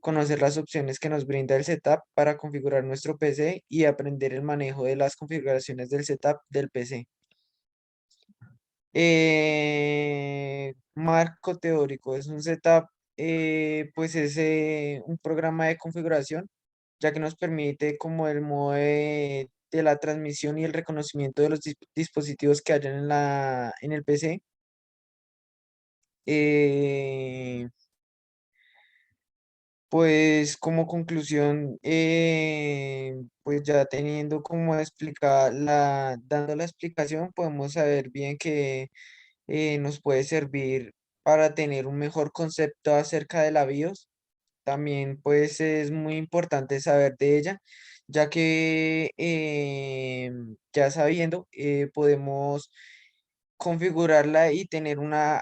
conocer las opciones que nos brinda el setup para configurar nuestro PC y aprender el manejo de las configuraciones del setup del PC. Marco teórico es un setup, pues es un programa de configuración, ya que nos permite como el modo de la transmisión y el reconocimiento de los dispositivos que hayan en el PC. Eh, pues como conclusión, pues ya teniendo como explicada dando la explicación, podemos saber bien que nos puede servir para tener un mejor concepto acerca de la BIOS. También pues es muy importante saber de ella, ya que ya sabiendo podemos configurarla y tener una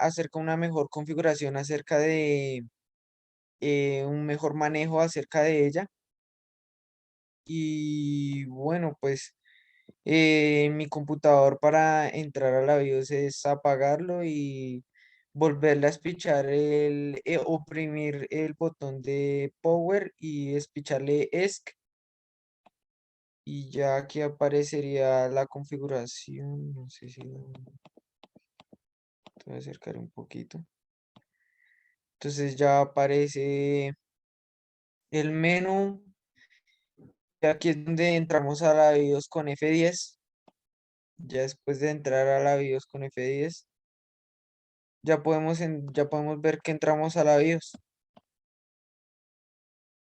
mejor configuración acerca de un mejor manejo acerca de ella. Y bueno, pues mi computador para entrar a la BIOS es apagarlo y volverle a espichar oprimir el botón de Power y espicharle ESC. Y ya aquí aparecería la configuración. No sé si te voy a acercar un poquito. Entonces ya aparece el menú. Y aquí es donde entramos a la BIOS con F10. Ya después de entrar a la BIOS con F10, ya podemos ver que entramos a la BIOS.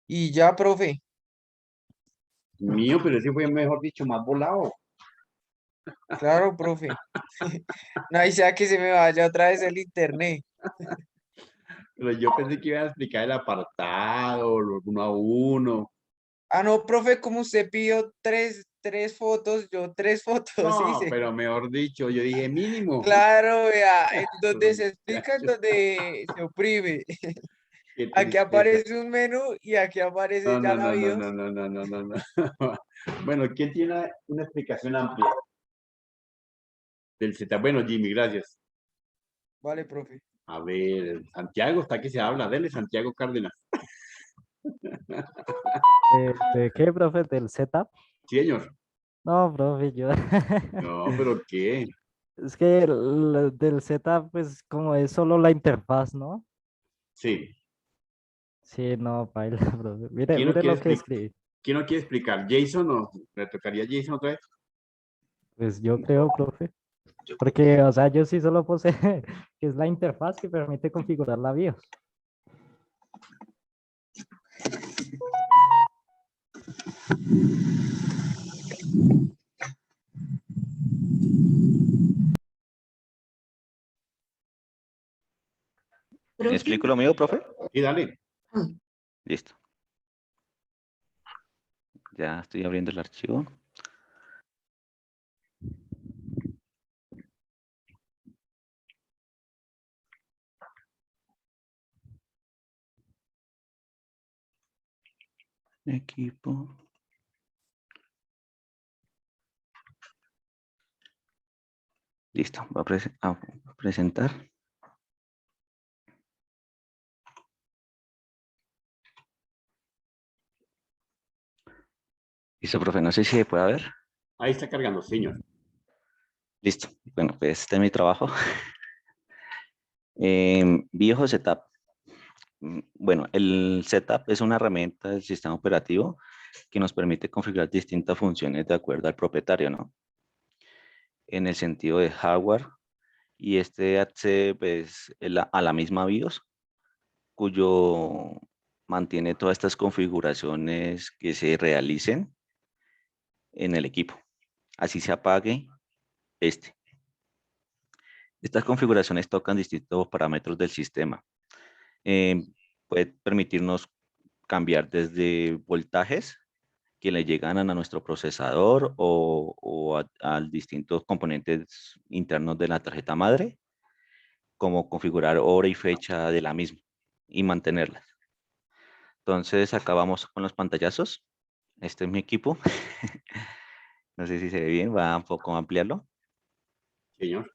Y ya, profe. Mío, pero ese fue, mejor dicho, más volado. Claro, profe. No, y sea que se me vaya otra vez el internet. Pero yo pensé que iba a explicar el apartado, lo uno a uno. Ah, no, profe, como usted pidió tres fotos, yo tres fotos No, hice. pero mejor dicho, yo dije mínimo. Claro, vea, en donde Los se explica, en muchachos, donde se oprime. qué Aquí tristeza. aparece un menú y aquí aparece No, ya no, la no, no, BIOS. no, no, no, no, no, no. Bueno, ¿quién tiene una explicación amplia del Z? Bueno, Jimmy, gracias. Vale, profe. A ver, Santiago, está que se habla. Dele, Santiago Cárdenas. ¿De qué, profe? ¿Del setup? Sí, señor. No, profe, yo. No, pero ¿qué? Es que del setup, pues como es solo la interfaz, ¿no? Sí. Sí, no, baila, profe. Mire, ¿Quién no mire quiere lo que explicar? escribí. ¿Quién no quiere explicar? ¿Jason o le tocaría a Jason otra vez? Pues yo creo, profe. Porque, o sea, yo sí solo puse que es la interfaz que permite configurar la BIOS. Profe, ¿Explico lo mío, profe? Sí, dale. ah, Listo. Ya estoy abriendo el archivo. Equipo. Listo, voy a presentar. Listo, profe, no sé si se puede ver. Ahí está cargando, señor. Listo. Bueno, pues este es mi trabajo. Viejo setup. Bueno, el setup es una herramienta del sistema operativo que nos permite configurar distintas funciones de acuerdo al propietario, ¿no? En el sentido de hardware, y este accede pues, a la misma BIOS, cuyo mantiene todas estas configuraciones que se realicen en el equipo. Así se apague este. Estas configuraciones tocan distintos parámetros del sistema. Puede permitirnos cambiar desde voltajes que le llegan a nuestro procesador o a distintos componentes internos de la tarjeta madre, como configurar hora y fecha de la misma y mantenerlas. Entonces acá vamos con los pantallazos. Este es mi equipo. No sé si se ve bien, va un poco a ampliarlo. Señor.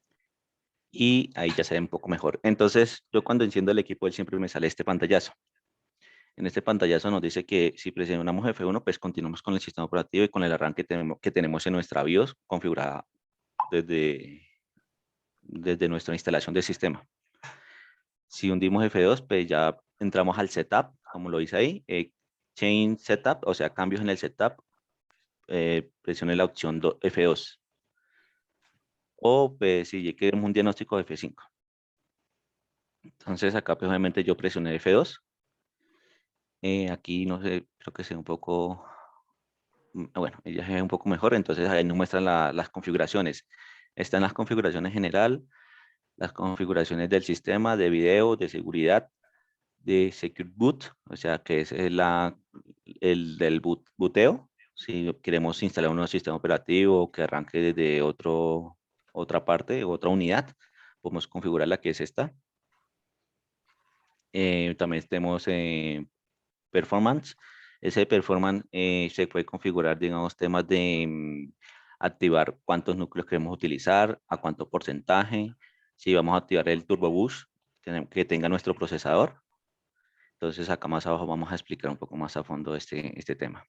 Y ahí ya se ve un poco mejor. Entonces yo cuando enciendo el equipo, él siempre me sale este pantallazo. En este pantallazo nos dice que si presionamos F1, pues continuamos con el sistema operativo y con el arranque que tenemos en nuestra BIOS configurada desde nuestra instalación del sistema. Si hundimos F2, pues ya entramos al setup, como lo dice ahí, change setup, o sea, cambios en el setup, presione la opción F2. O pues, si queremos un diagnóstico F5. Entonces acá pues obviamente yo presioné F2. Aquí no sé, creo que sea un poco, bueno, ya se ve un poco mejor, entonces ahí nos muestran las configuraciones. Están las configuraciones general, las configuraciones del sistema, de video, de seguridad, de Secure Boot, o sea que es el del booteo. Si queremos instalar un nuevo sistema operativo que arranque desde otra parte, otra unidad, podemos configurar la que es esta. También tenemos performance. Ese performance se puede configurar, digamos, temas de activar cuántos núcleos queremos utilizar, a cuánto porcentaje, si vamos a activar el turbo boost que tenga nuestro procesador. Entonces acá más abajo vamos a explicar un poco más a fondo este tema.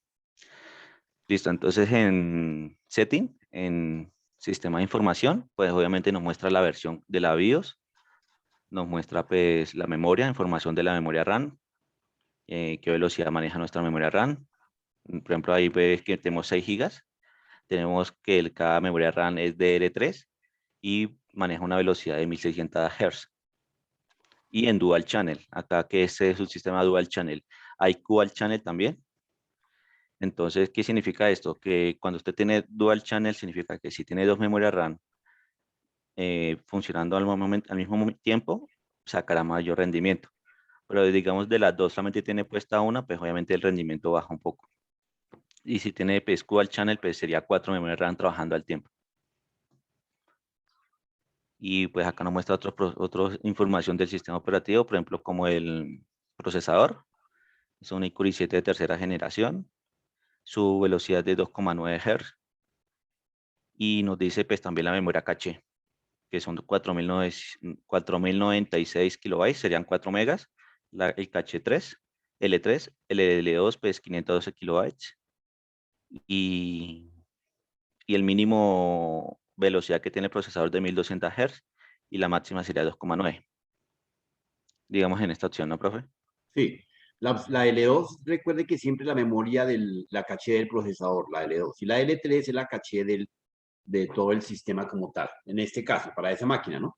Listo, entonces en setting, en sistema de información, pues obviamente nos muestra la versión de la BIOS, nos muestra pues la memoria, información de la memoria RAM, qué velocidad maneja nuestra memoria RAM. Por ejemplo, ahí ves que tenemos 6 GB, tenemos que cada memoria RAM es DDR3 y maneja una velocidad de 1600 Hz. Y en Dual Channel, acá que este es un sistema Dual Channel, hay Dual Channel también. Entonces, ¿qué significa esto? Que cuando usted tiene dual channel, significa que si tiene dos memorias RAM funcionando al mismo tiempo, sacará mayor rendimiento. Pero digamos de las dos solamente tiene puesta una, pues obviamente el rendimiento baja un poco. Y si tiene pues, dual channel, pues sería 4 memorias RAM trabajando al tiempo. Y pues acá nos muestra otra información del sistema operativo, por ejemplo, como el procesador. Es un iCore i7 de tercera generación. Su velocidad de 2,9 Hz. Y nos dice pues también la memoria caché, que son 4096 kilobytes, serían 4 megas. El caché 3, L3, el L2 pues 512 kilobytes. Y el mínimo velocidad que tiene el procesador de 1200 Hz y la máxima sería 2,9. Digamos en esta opción, ¿no, profe? Sí. La L2, recuerde que siempre la memoria la caché del procesador, la L2. Y la L3 es la caché de todo el sistema como tal. En este caso, para esa máquina, ¿no?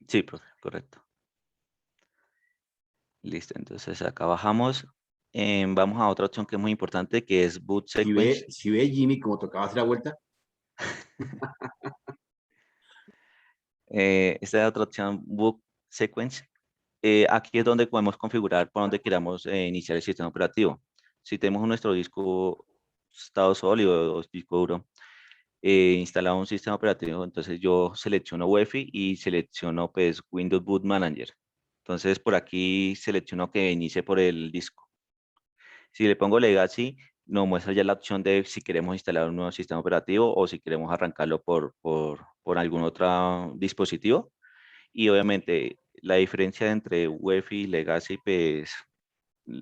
Sí, profe, correcto. Listo, entonces acá bajamos. Vamos a otra opción que es muy importante, que es boot sequence. Si ve Jimmy como tocaba hacer la vuelta. Esta es otra opción, boot sequence. Aquí es donde podemos configurar por donde queramos iniciar el sistema operativo. Si tenemos nuestro disco estado sólido o disco duro, instalado un sistema operativo, entonces yo selecciono UEFI y selecciono pues Windows Boot Manager. Entonces por aquí selecciono que inicie por el disco. Si le pongo Legacy, nos muestra ya la opción de si queremos instalar un nuevo sistema operativo o si queremos arrancarlo por algún otro dispositivo. Y obviamente la diferencia entre UEFI y Legacy pues,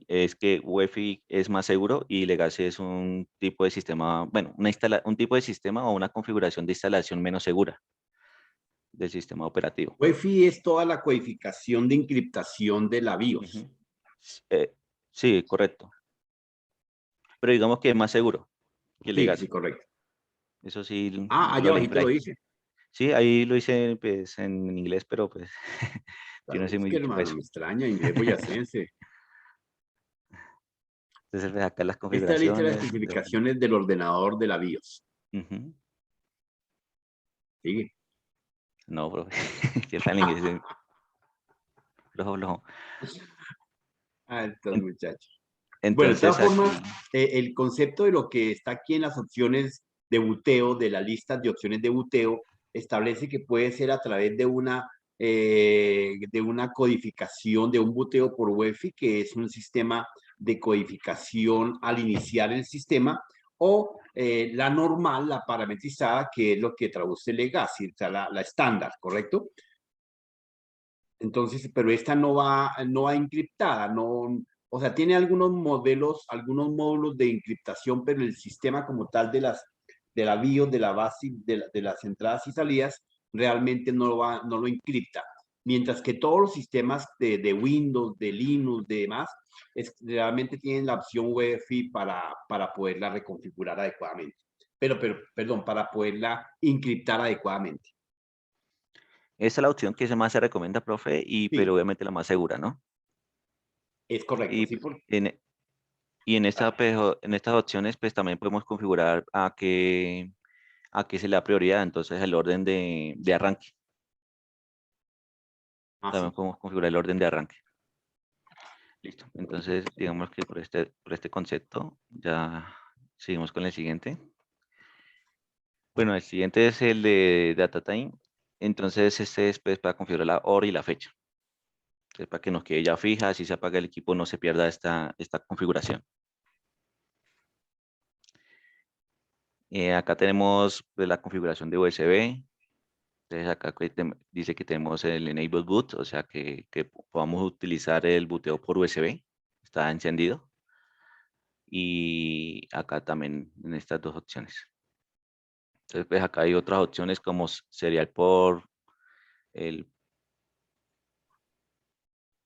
es que UEFI es más seguro y Legacy es un tipo de sistema, bueno, un tipo de sistema o una configuración de instalación menos segura del sistema operativo. UEFI es toda la codificación de encriptación de la BIOS. Sí, correcto. Pero digamos que es más seguro que Legacy. Sí, correcto. Eso sí. Allá abajito lo dice. Sí, ahí lo hice pues, en inglés, pero pues yo no sé muy bien hermano, eso. me extraña, inglés boyacense. Entonces, pues, acá las Esta lista de configuraciones. las especificaciones del ordenador de la BIOS. Sigue. No, bro. ¿Qué tal en inglés? Flojo. Estos muchachos. Entonces, bueno, de todas formas, el concepto de lo que está aquí en las opciones de buteo, de la lista de opciones de buteo, establece que puede ser a través de una codificación, de un buteo por UEFI, que es un sistema de codificación al iniciar el sistema, o la normal, la parametrizada, que es lo que traduce Legacy, o sea, la estándar, ¿correcto? Entonces, pero esta no va encriptada, no, o sea, tiene algunos modelos, algunos módulos de encriptación, pero el sistema como tal de la BIOS, de la base, de las entradas y salidas, realmente no lo encripta. Mientras que todos los sistemas de Windows, de Linux, de demás, realmente tienen la opción UEFI para poderla reconfigurar adecuadamente. Perdón, para poderla encriptar adecuadamente. Esa es la opción que más se recomienda, profe, pero obviamente la más segura, ¿no? Es correcto, y, sí. En estas opciones, pues también podemos configurar a qué se le da prioridad, entonces el orden de arranque. También podemos configurar el orden de arranque. Listo. Entonces, digamos que por este concepto, ya seguimos con el siguiente. Bueno, el siguiente es el de Data Time. Entonces, este es pues, para configurar la hora y la fecha. Entonces, para que nos quede ya fija, si se apaga el equipo, no se pierda esta configuración. Acá tenemos pues, la configuración de USB. Entonces, acá dice que tenemos el Enable Boot, o sea que podamos utilizar el boteo por USB. Está encendido. Y acá también en estas dos opciones. Entonces, pues acá hay otras opciones como serial port,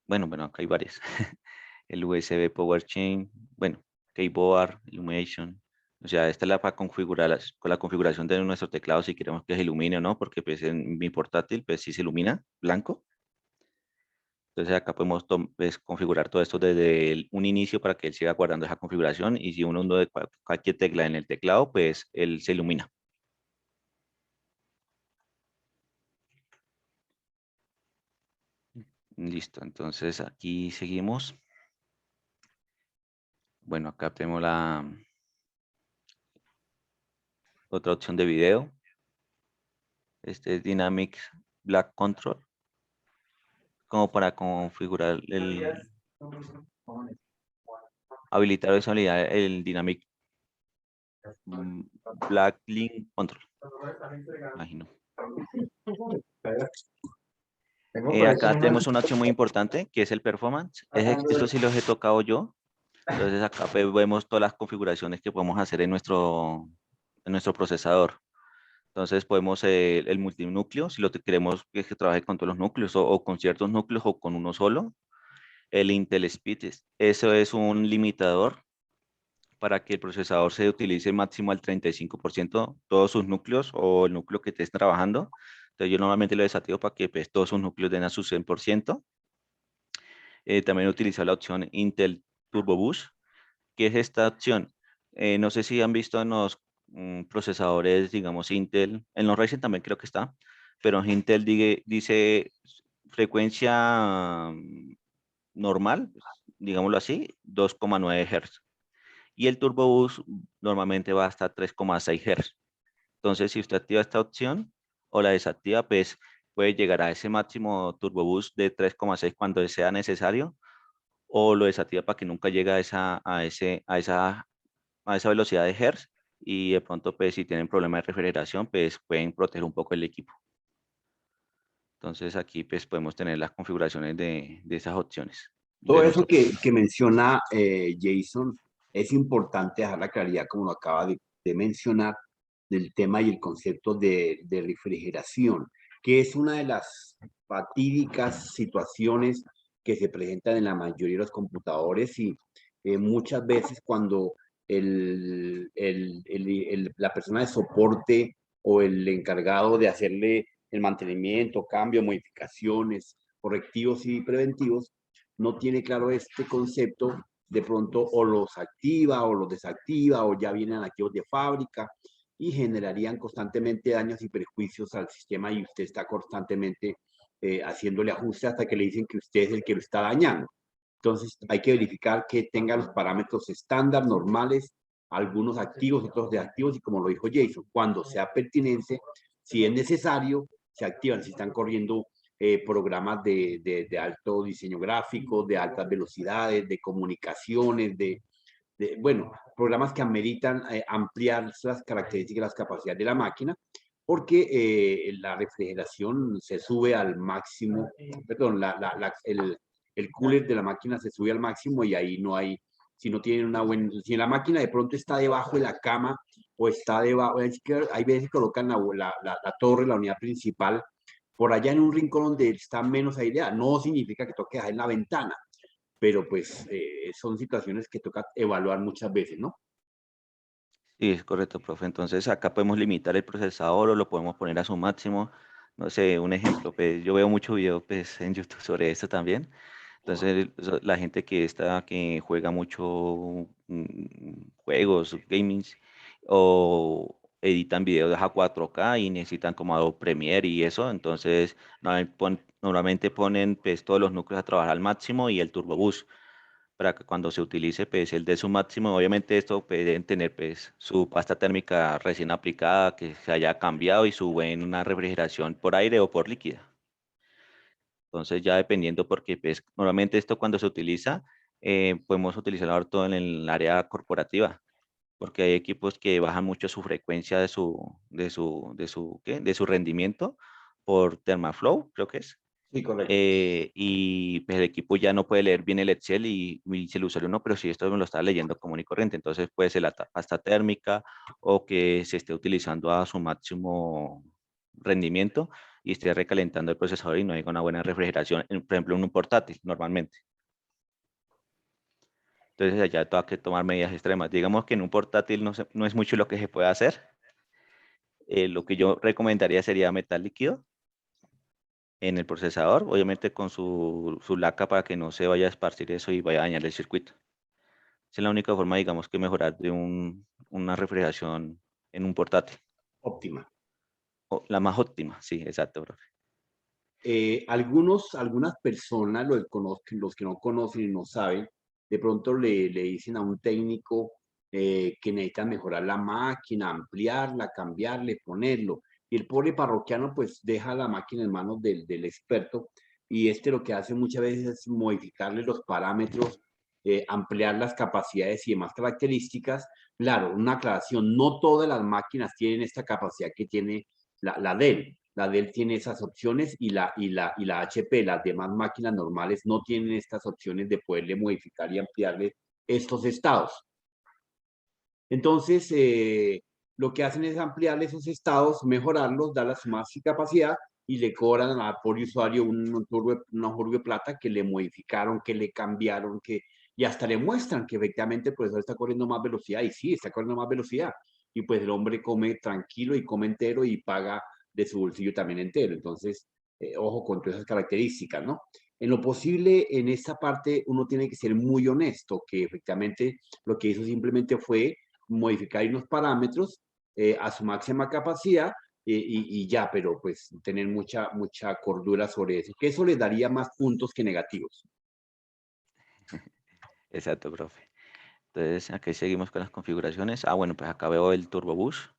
bueno, acá hay varias. El USB Power Chain, bueno, Keyboard, Illumination. O sea, esta es la para configurar con la configuración de nuestro teclado si queremos que se ilumine o no, porque pues en mi portátil pues sí se ilumina blanco. Entonces acá podemos pues, configurar todo esto desde un inicio para que él siga guardando esa configuración y si uno de cualquier tecla en el teclado, pues él se ilumina. Listo, entonces aquí seguimos. Bueno, acá tenemos la otra opción de video. Este es Dynamic Black Control. Como para configurar habilitar o deshabilitar el Dynamic Black Link Control. Imagino. Acá tenemos una opción muy importante que es el performance. Esto sí los he tocado yo. Entonces acá pues, vemos todas las configuraciones que podemos hacer en nuestro procesador. Entonces podemos el multinúcleo, si lo que queremos es que trabaje con todos los núcleos o con ciertos núcleos o con uno solo. El Intel Speed, eso es un limitador para que el procesador se utilice máximo al 35% todos sus núcleos o el núcleo que estés trabajando. Entonces yo normalmente lo desactivo para que pues, todos sus núcleos den a su 100%. También utilizo la opción Intel Turbo Boost. ¿Qué es esta opción? No sé si han visto en los procesadores, digamos Intel, en los Ryzen también creo que está, pero Intel dice frecuencia normal, digámoslo así, 2,9 Hz. Y el Turbo Boost normalmente va hasta 3,6 Hz. Entonces, si usted activa esta opción o la desactiva, pues puede llegar a ese máximo Turbo Boost de 3,6 cuando sea necesario, o lo desactiva para que nunca llegue a esa velocidad de Hertz y de pronto, pues, si tienen problemas de refrigeración, pues pueden proteger un poco el equipo. Entonces, aquí, pues, podemos tener las configuraciones de esas opciones. Todo eso que menciona Jason, es importante dejar la claridad, como lo acaba de mencionar, del tema y el concepto de refrigeración, que es una de las fatídicas situaciones que se presentan en la mayoría de los computadores y muchas veces cuando la persona de soporte o el encargado de hacerle el mantenimiento, cambio, modificaciones, correctivos y preventivos, no tiene claro este concepto, de pronto o los activa o los desactiva o ya vienen activos de fábrica y generarían constantemente daños y perjuicios al sistema y usted está constantemente haciéndole ajustes hasta que le dicen que usted es el que lo está dañando. Entonces hay que verificar que tenga los parámetros estándar, normales, algunos activos, otros desactivos y como lo dijo Jason, cuando sea pertinente, si es necesario, se activan, si están corriendo programas de alto diseño gráfico, de altas velocidades, de comunicaciones, bueno, programas que ameritan ampliar las características y las capacidades de la máquina, porque la refrigeración se sube al máximo, perdón, el cooler de la máquina se sube al máximo y ahí no hay, si no tienen una buena, si la máquina de pronto está debajo de la cama o está debajo, hay veces que colocan la torre, la unidad principal, por allá en un rincón donde está menos aireada. No significa que toque dejar en la ventana, pero pues son situaciones que toca evaluar muchas veces, ¿no? Sí, es correcto, profe. Entonces acá podemos limitar el procesador o lo podemos poner a su máximo. No sé, un ejemplo, pues yo veo mucho video pues, en YouTube sobre esto también. Entonces la gente que juega mucho juegos, gaming, o editan videos a 4K y necesitan como Adobe Premiere y eso, entonces normalmente ponen pues, todos los núcleos a trabajar al máximo y el Turbo Boost para que cuando se utilice pues el de su máximo, obviamente esto pueden tener pues su pasta térmica recién aplicada que se haya cambiado y su buena refrigeración por aire o por líquida. Entonces ya dependiendo porque pues normalmente esto cuando se utiliza podemos utilizarlo todo en el área corporativa porque hay equipos que bajan mucho su frecuencia de su rendimiento por ThermaFlow, creo que es. Sí, correcto. Y pues el equipo ya no puede leer bien el Excel y dice el usuario, no, pero si esto me lo está leyendo común y corriente, entonces puede ser la pasta térmica o que se esté utilizando a su máximo rendimiento y esté recalentando el procesador y no haya una buena refrigeración, por ejemplo, en un portátil normalmente. Entonces allá tengo que tomar medidas extremas. Digamos que en un portátil no es mucho lo que se puede hacer. Lo que yo recomendaría sería metal líquido. en el procesador, obviamente con su laca para que no se vaya a esparcir eso y vaya a dañar el circuito. Esa es la única forma, digamos, que mejorar de una refrigeración en un portátil. Óptima. La más óptima, sí, exacto, profe. Algunas personas, los que no conocen y no saben, de pronto le dicen a un técnico que necesita mejorar la máquina, ampliarla, cambiarle, ponerlo. Y el pobre parroquiano pues deja la máquina en manos del experto y lo que hace muchas veces es modificarle los parámetros, ampliar las capacidades y demás características. Claro, una aclaración, no todas las máquinas tienen esta capacidad que tiene la Dell. La Dell tiene esas opciones y la HP, las demás máquinas normales no tienen estas opciones de poderle modificar y ampliarle estos estados. Entonces, lo que hacen es ampliarle esos estados, mejorarlos, darles más capacidad y le cobran al pobre usuario un jurgo de plata que le modificaron, que le cambiaron, y hasta le muestran que efectivamente el profesor está corriendo más velocidad y sí, está corriendo más velocidad. Y pues el hombre come tranquilo y come entero y paga de su bolsillo también entero. Entonces, ojo con todas esas características, ¿no? En lo posible, en esta parte, uno tiene que ser muy honesto, que efectivamente lo que hizo simplemente fue modificar unos parámetros a su máxima capacidad y ya, pero pues tener mucha cordura sobre eso, que eso le daría más puntos que negativos. Exacto, profe. Entonces, aquí seguimos con las configuraciones. Bueno, pues acá veo el Turbo Boost,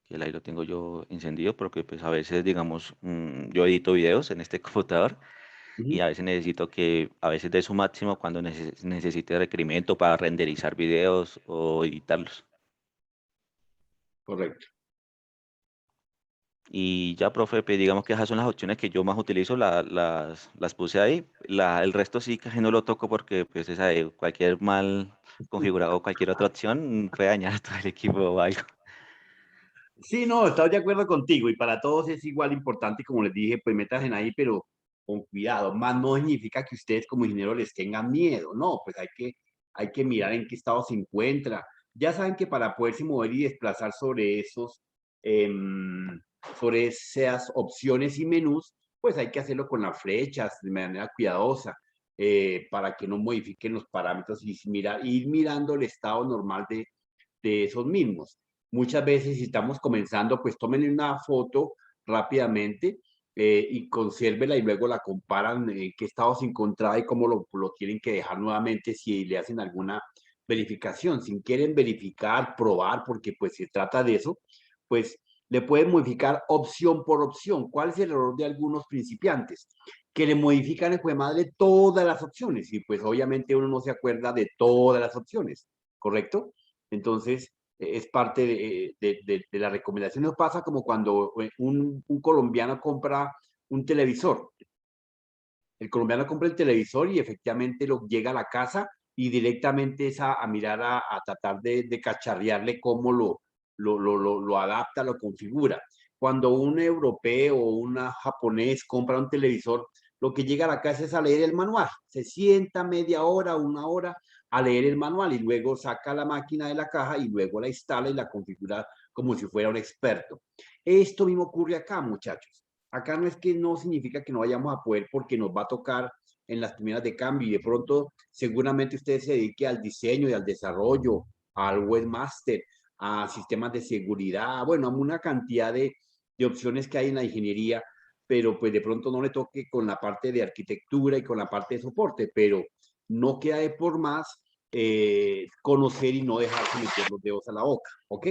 que ahí lo tengo yo encendido, porque pues a veces, digamos, yo edito videos en este computador y a veces necesito que, a veces dé su máximo cuando necesite requerimiento para renderizar videos o editarlos. Correcto. Y ya, profe, pues digamos que esas son las opciones que yo más utilizo, las puse ahí. El resto sí casi no lo toco porque pues cualquier mal configurado, cualquier otra opción puede dañar a todo el equipo o algo. Sí, no, estoy de acuerdo contigo y para todos es igual importante, como les dije, pues métanse ahí, pero con cuidado. Más no significa que ustedes como ingenieros les tengan miedo, no, pues hay que mirar en qué estado se encuentra. Ya saben que para poderse mover y desplazar sobre esas opciones y menús, pues hay que hacerlo con las flechas de manera cuidadosa para que no modifiquen los parámetros y ir mirando el estado normal de esos mismos. Muchas veces si estamos comenzando, pues tomen una foto rápidamente y consérvela y luego la comparan en qué estado se encontraba y cómo lo tienen que dejar nuevamente si le hacen alguna verificación. Si quieren verificar, probar, porque pues se trata de eso, pues le pueden modificar opción por opción. ¿Cuál es el error de algunos principiantes? Que le modifican el madre todas las opciones y pues obviamente uno no se acuerda de todas las opciones, ¿correcto? Entonces, es parte de la recomendación. Nos pasa como cuando un colombiano compra un televisor. El colombiano compra el televisor y efectivamente llega a la casa y directamente es a mirar, a tratar de cacharrearle cómo lo adapta, lo configura. Cuando un europeo o un japonés compra un televisor, lo que llega a la casa es a leer el manual. Se sienta media hora, una hora a leer el manual y luego saca la máquina de la caja y luego la instala y la configura como si fuera un experto. Esto mismo ocurre acá, muchachos. Acá no es que no significa que no vayamos a poder porque nos va a tocar en las primeras de cambio y de pronto seguramente usted se dedique al diseño y al desarrollo, al webmaster, a sistemas de seguridad, bueno, a una cantidad de opciones que hay en la ingeniería, pero pues de pronto no le toque con la parte de arquitectura y con la parte de soporte, pero no queda de por más conocer y no dejarse meter los dedos a la boca, ¿ok?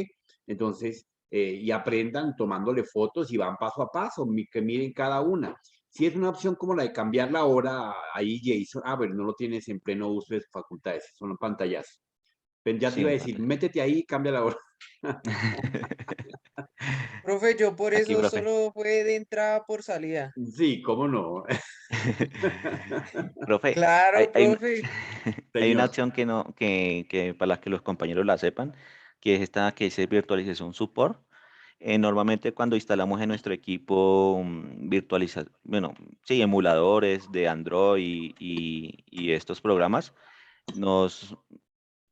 Entonces, y aprendan tomándole fotos y van paso a paso, que miren cada una. Si es una opción como la de cambiar la hora, ahí Jason, bueno, no lo tienes en pleno uso de sus facultades, son pantallazos. Pero ya te Sí, iba a en decir, pantalla. métete ahí y cambia la hora. Profe, yo por Aquí, eso profe. solo fue de entrada por salida. Sí, cómo no. Profe, Claro, hay una, profe. hay una Señor. opción que para que los compañeros la sepan, que es esta que dice virtualización support. Normalmente cuando instalamos en nuestro equipo bueno, sí, emuladores de Android y estos programas, nos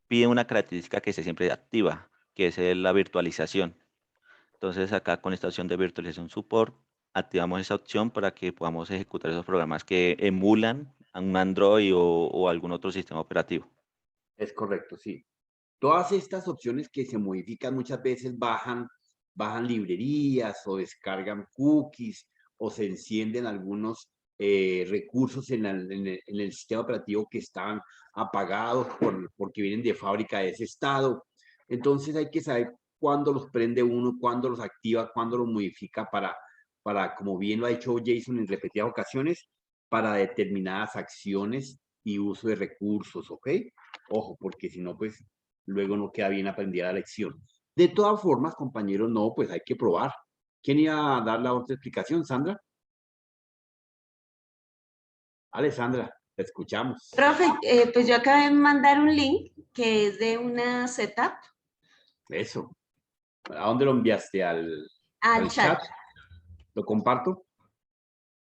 pide una característica que esté siempre activa, que es la virtualización. Entonces acá con esta opción de virtualización support, activamos esa opción para que podamos ejecutar esos programas que emulan a un Android o algún otro sistema operativo. Es correcto, sí. Todas estas opciones que se modifican muchas veces bajan librerías o descargan cookies o se encienden algunos recursos en el sistema operativo que están apagados porque vienen de fábrica de ese estado. Entonces hay que saber cuándo los prende uno, cuándo los activa, cuándo los modifica para, como bien lo ha hecho Jason en repetidas ocasiones, para determinadas acciones y uso de recursos, ¿ok? Ojo, porque si no, pues luego no queda bien aprendida la lección. De todas formas, compañeros, no, pues hay que probar. ¿Quién iba a dar la otra explicación, Sandra? Alessandra, te escuchamos. Profe, pues yo acabé de mandar un link que es de una setup Eso. ¿A dónde lo enviaste? ¿Al al chat? chat. ¿Lo comparto?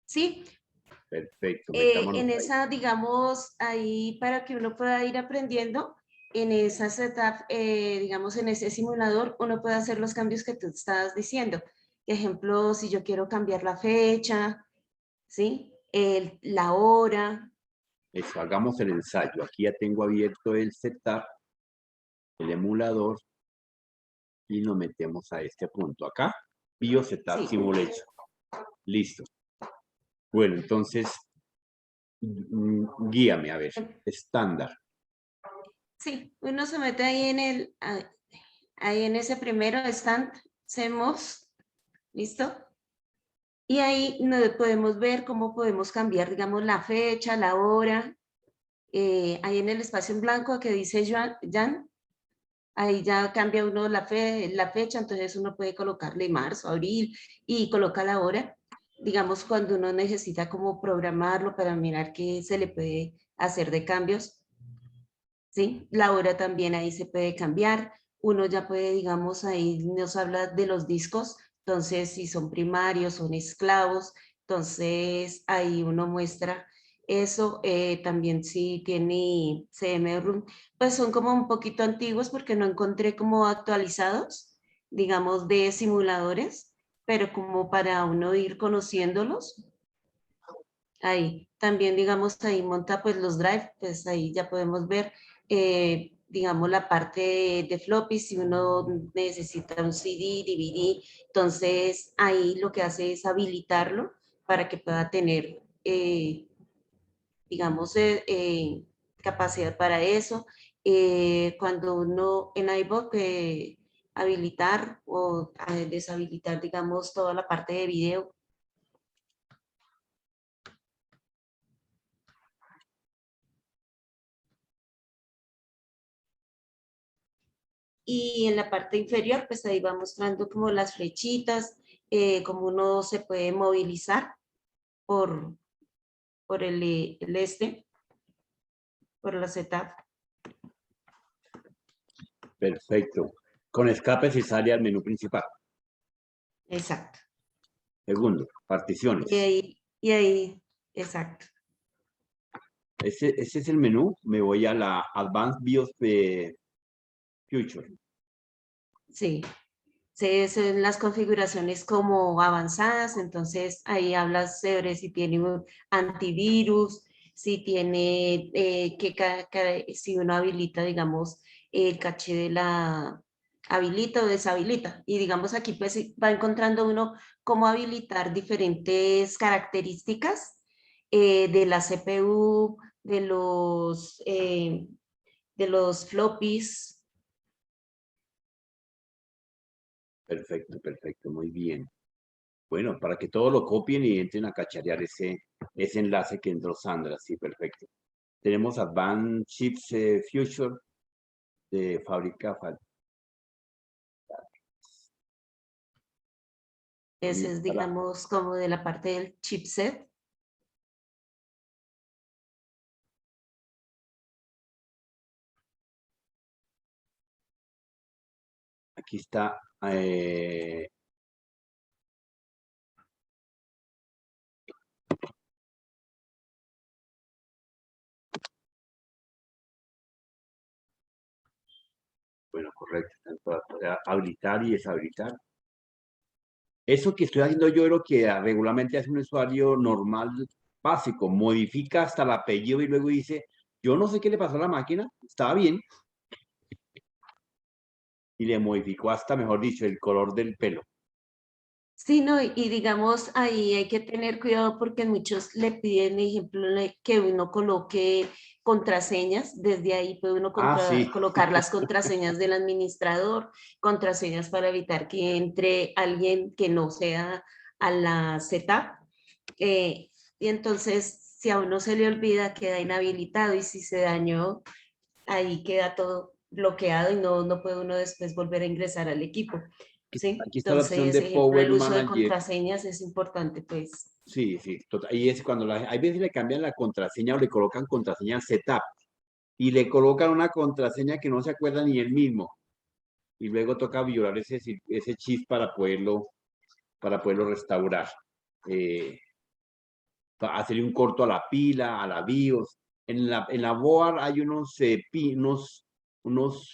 Sí, Perfecto, metámonos en ahí. esa, digamos, ahí para que uno pueda ir aprendiendo, en esa setup, digamos, en ese simulador, uno puede hacer los cambios que tú estabas diciendo. Ejemplo, si yo quiero cambiar la fecha, ¿sí? La hora. Eso, hagamos el ensayo. Aquí ya tengo abierto el setup, el emulador, y nos metemos a este punto acá. Bio Setup Sí. Simulation. Listo. Bueno, entonces, guíame, a ver. Estándar. Sí, uno se mete ahí en ahí en ese primero stand, hacemos, ¿listo? Y ahí podemos ver cómo podemos cambiar, digamos, la fecha, la hora. Ahí en el espacio en blanco que dice Jan, ahí ya cambia uno la fecha, entonces uno puede colocarle marzo, abril y coloca la hora. Digamos, cuando uno necesita como programarlo para mirar qué se le puede hacer de cambios. ¿Sí? La hora también ahí se puede cambiar. Uno ya puede, digamos, ahí nos habla de los discos, entonces si son primarios, son esclavos, entonces ahí uno muestra eso. También si tiene CM-ROOM, pues son como un poquito antiguos porque no encontré como actualizados, digamos, de simuladores, pero como para uno ir conociéndolos. Ahí también, digamos, ahí monta pues los drive, pues ahí ya podemos ver, digamos, la parte de floppy, si uno necesita un CD, DVD, entonces ahí lo que hace es habilitarlo para que pueda tener, digamos, capacidad para eso. Cuando uno en iBook, habilitar o deshabilitar, digamos, toda la parte de video. Y en la parte inferior, pues ahí va mostrando como las flechitas, cómo uno se puede movilizar por, por por la setup. Perfecto. Con escape se sale al menú principal. Exacto. Segundo, particiones. Y ahí, exacto. Ese es el menú. Me voy a la Advanced BIOS de Future. Sí. Sí, son las configuraciones como avanzadas, entonces ahí hablas sobre si tiene un antivirus, si tiene, si uno habilita, digamos, el caché de habilita o deshabilita. Y digamos aquí pues va encontrando uno cómo habilitar diferentes características de la CPU, de los floppies. Perfecto, perfecto, muy bien. Bueno, para que todos lo copien y entren a cacharear ese enlace que entró Sandra, sí, perfecto. Tenemos Advanced Chips Future de fábrica. Ese es, digamos, como de la parte del chipset. Aquí está. Bueno, correcto. Habilitar y deshabilitar. Eso que estoy haciendo yo es lo que regularmente hace un usuario normal básico, modifica hasta el apellido y luego dice, yo no sé qué le pasó a la máquina, estaba bien. Y le modificó hasta, mejor dicho, el color del pelo. Sí, no, y digamos, ahí hay que tener cuidado porque muchos le piden, ejemplo, que uno coloque contraseñas, desde ahí puede uno Sí. colocar las contraseñas del administrador, contraseñas para evitar que entre alguien que no sea a la setup, y entonces si a uno se le olvida queda inhabilitado y si se dañó, ahí queda todo bloqueado y no puede uno después volver a ingresar al equipo. ¿Sí? Aquí está la opción Entonces, de ejemplo, Power el uso de Manager. contraseñas es importante, pues. Sí, sí, total. Y es cuando hay veces le cambian la contraseña o le colocan contraseña al setup y le colocan una contraseña que no se acuerda ni él mismo. Y luego toca violar ese chip para poderlo restaurar. Hacerle un corto a la pila, a la BIOS. En la board hay unos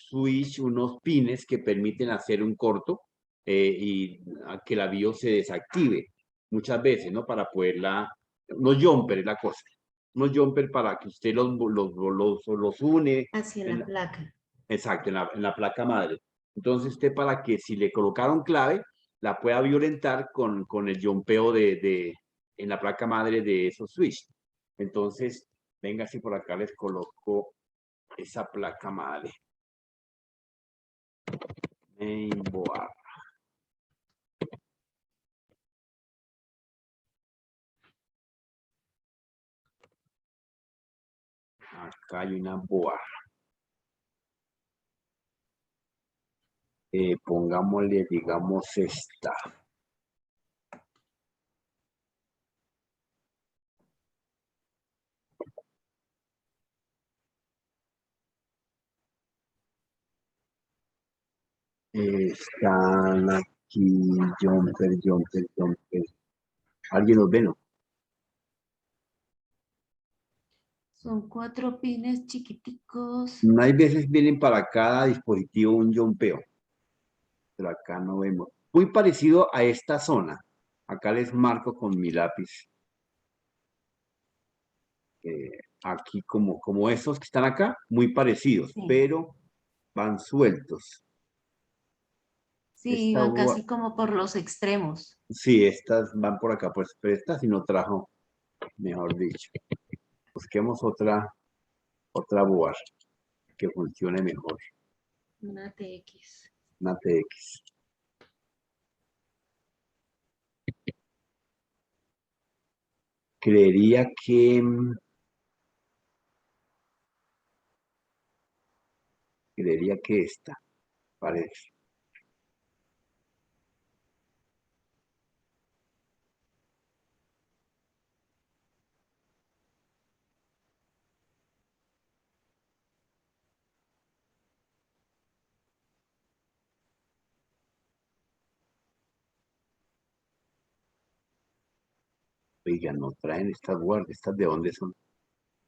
switch, unos pines que permiten hacer un corto y a que la BIOS se desactive muchas veces, ¿no? Para poderla, unos jumper es la cosa, unos jumper para que usted los une. Así en la placa. Exacto, en la placa madre. Entonces usted para que si le colocaron clave, la pueda violentar con el jumpeo en la placa madre de esos switch. Entonces, venga, si por acá les coloco esa placa madre. Mainboard. Acá hay una board. Pongámosle, digamos, esta. Están aquí, jumper. ¿Alguien los ve, no? Son 4 pines chiquiticos. Hay veces vienen para cada dispositivo un jumpeo, pero acá no vemos. Muy parecido a esta zona. Acá les marco con mi lápiz. Aquí como estos que están acá, muy parecidos, Sí. pero van sueltos. Sí, Esta van casi como por los extremos. Sí, estas van por acá, pues, pero esta sí no trajo, mejor dicho. Busquemos otra board que funcione mejor. Una TX. Una TX. Creería que esta, parece. Oiga, no traen estas board, ¿estas de dónde son?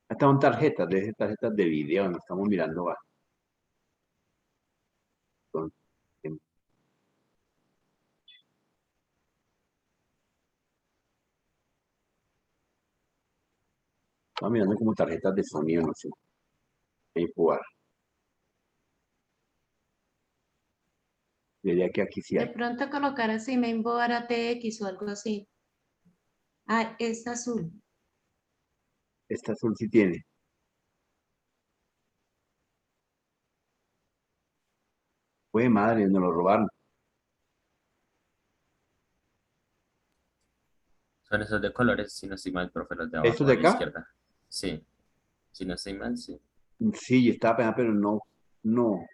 Estas son tarjetas de video, no estamos mirando. Son- Estamos mirando como tarjetas de sonido, no sé. Jugar. Diría que aquí sí De hay. pronto colocar así, mainboard ATX o algo así. Ah, es azul. Esta azul sí tiene. Fue madre, nos lo robaron. Son esos de colores, si no estoy mal, profe, los de ¿Estos abajo de a la acá? izquierda. Sí, si no estoy mal, sí. Sí, yo estaba pensando, pero no.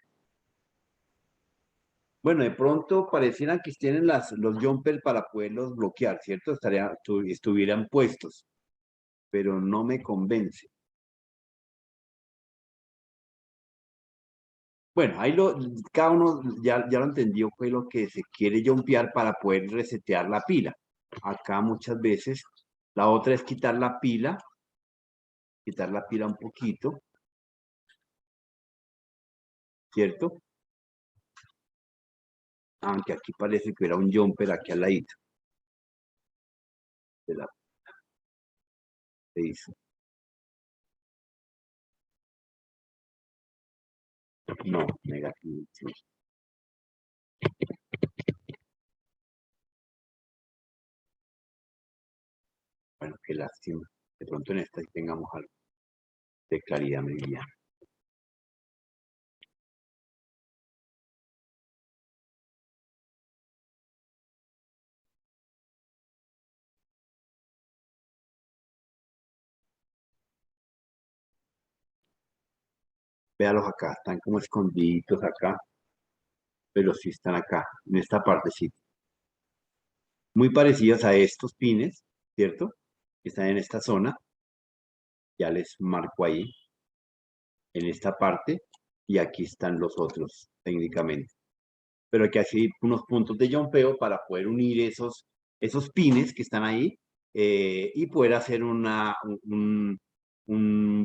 Bueno, de pronto parecieran que tienen los jumpers para poderlos bloquear, ¿cierto? Estuvieran puestos, pero no me convence. Bueno, cada uno ya lo entendió, fue lo que se quiere jumpear para poder resetear la pila. Acá muchas veces, la otra es quitar la pila un poquito, ¿cierto? Aunque aquí parece que era un jumper aquí al ladito. de la se hizo. No, negativo. Sí. Bueno, qué lástima. De pronto en esta sí tengamos algo de claridad meridiana. Véalos acá, están como escondiditos acá, pero sí están acá, en esta partecita. Muy parecidas a estos pines, ¿cierto? Que están en esta zona. Ya les marco ahí, en esta parte, y aquí están los otros, técnicamente. Pero que así unos puntos de jumpeo para poder unir esos pines que están ahí y poder hacer un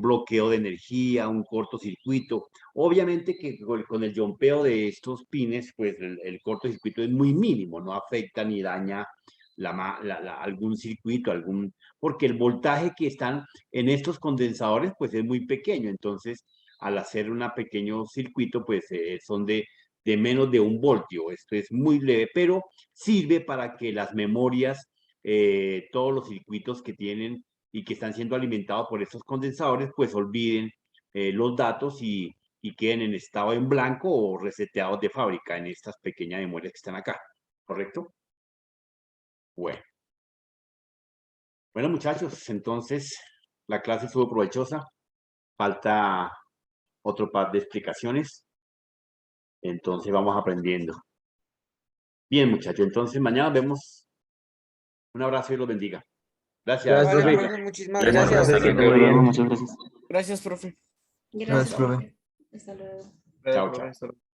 bloqueo de energía, un cortocircuito. Obviamente que con el jumpeo de estos pines, pues el cortocircuito es muy mínimo, no afecta ni daña algún circuito, porque el voltaje que están en estos condensadores, pues es muy pequeño. Entonces, al hacer un pequeño circuito, pues son de menos de 1 voltio. Esto es muy leve, pero sirve para que las memorias, todos los circuitos que tienen y que están siendo alimentados por estos condensadores, pues olviden los datos y queden en estado en blanco o reseteados de fábrica en estas pequeñas memorias que están acá, ¿correcto? Bueno. Bueno, muchachos, entonces la clase estuvo provechosa. Falta otro par de explicaciones. Entonces vamos aprendiendo. Bien, muchachos, entonces mañana vemos. Un abrazo y los bendiga. Gracias. Vale, profe. profe, muchísimas Gracias, gracias. profe. Hasta Que luego. esté bien. Muchas gracias. Gracias, profe. Gracias, profe. profe. Hasta luego. Gracias, Chao, profe. chao. Hasta luego.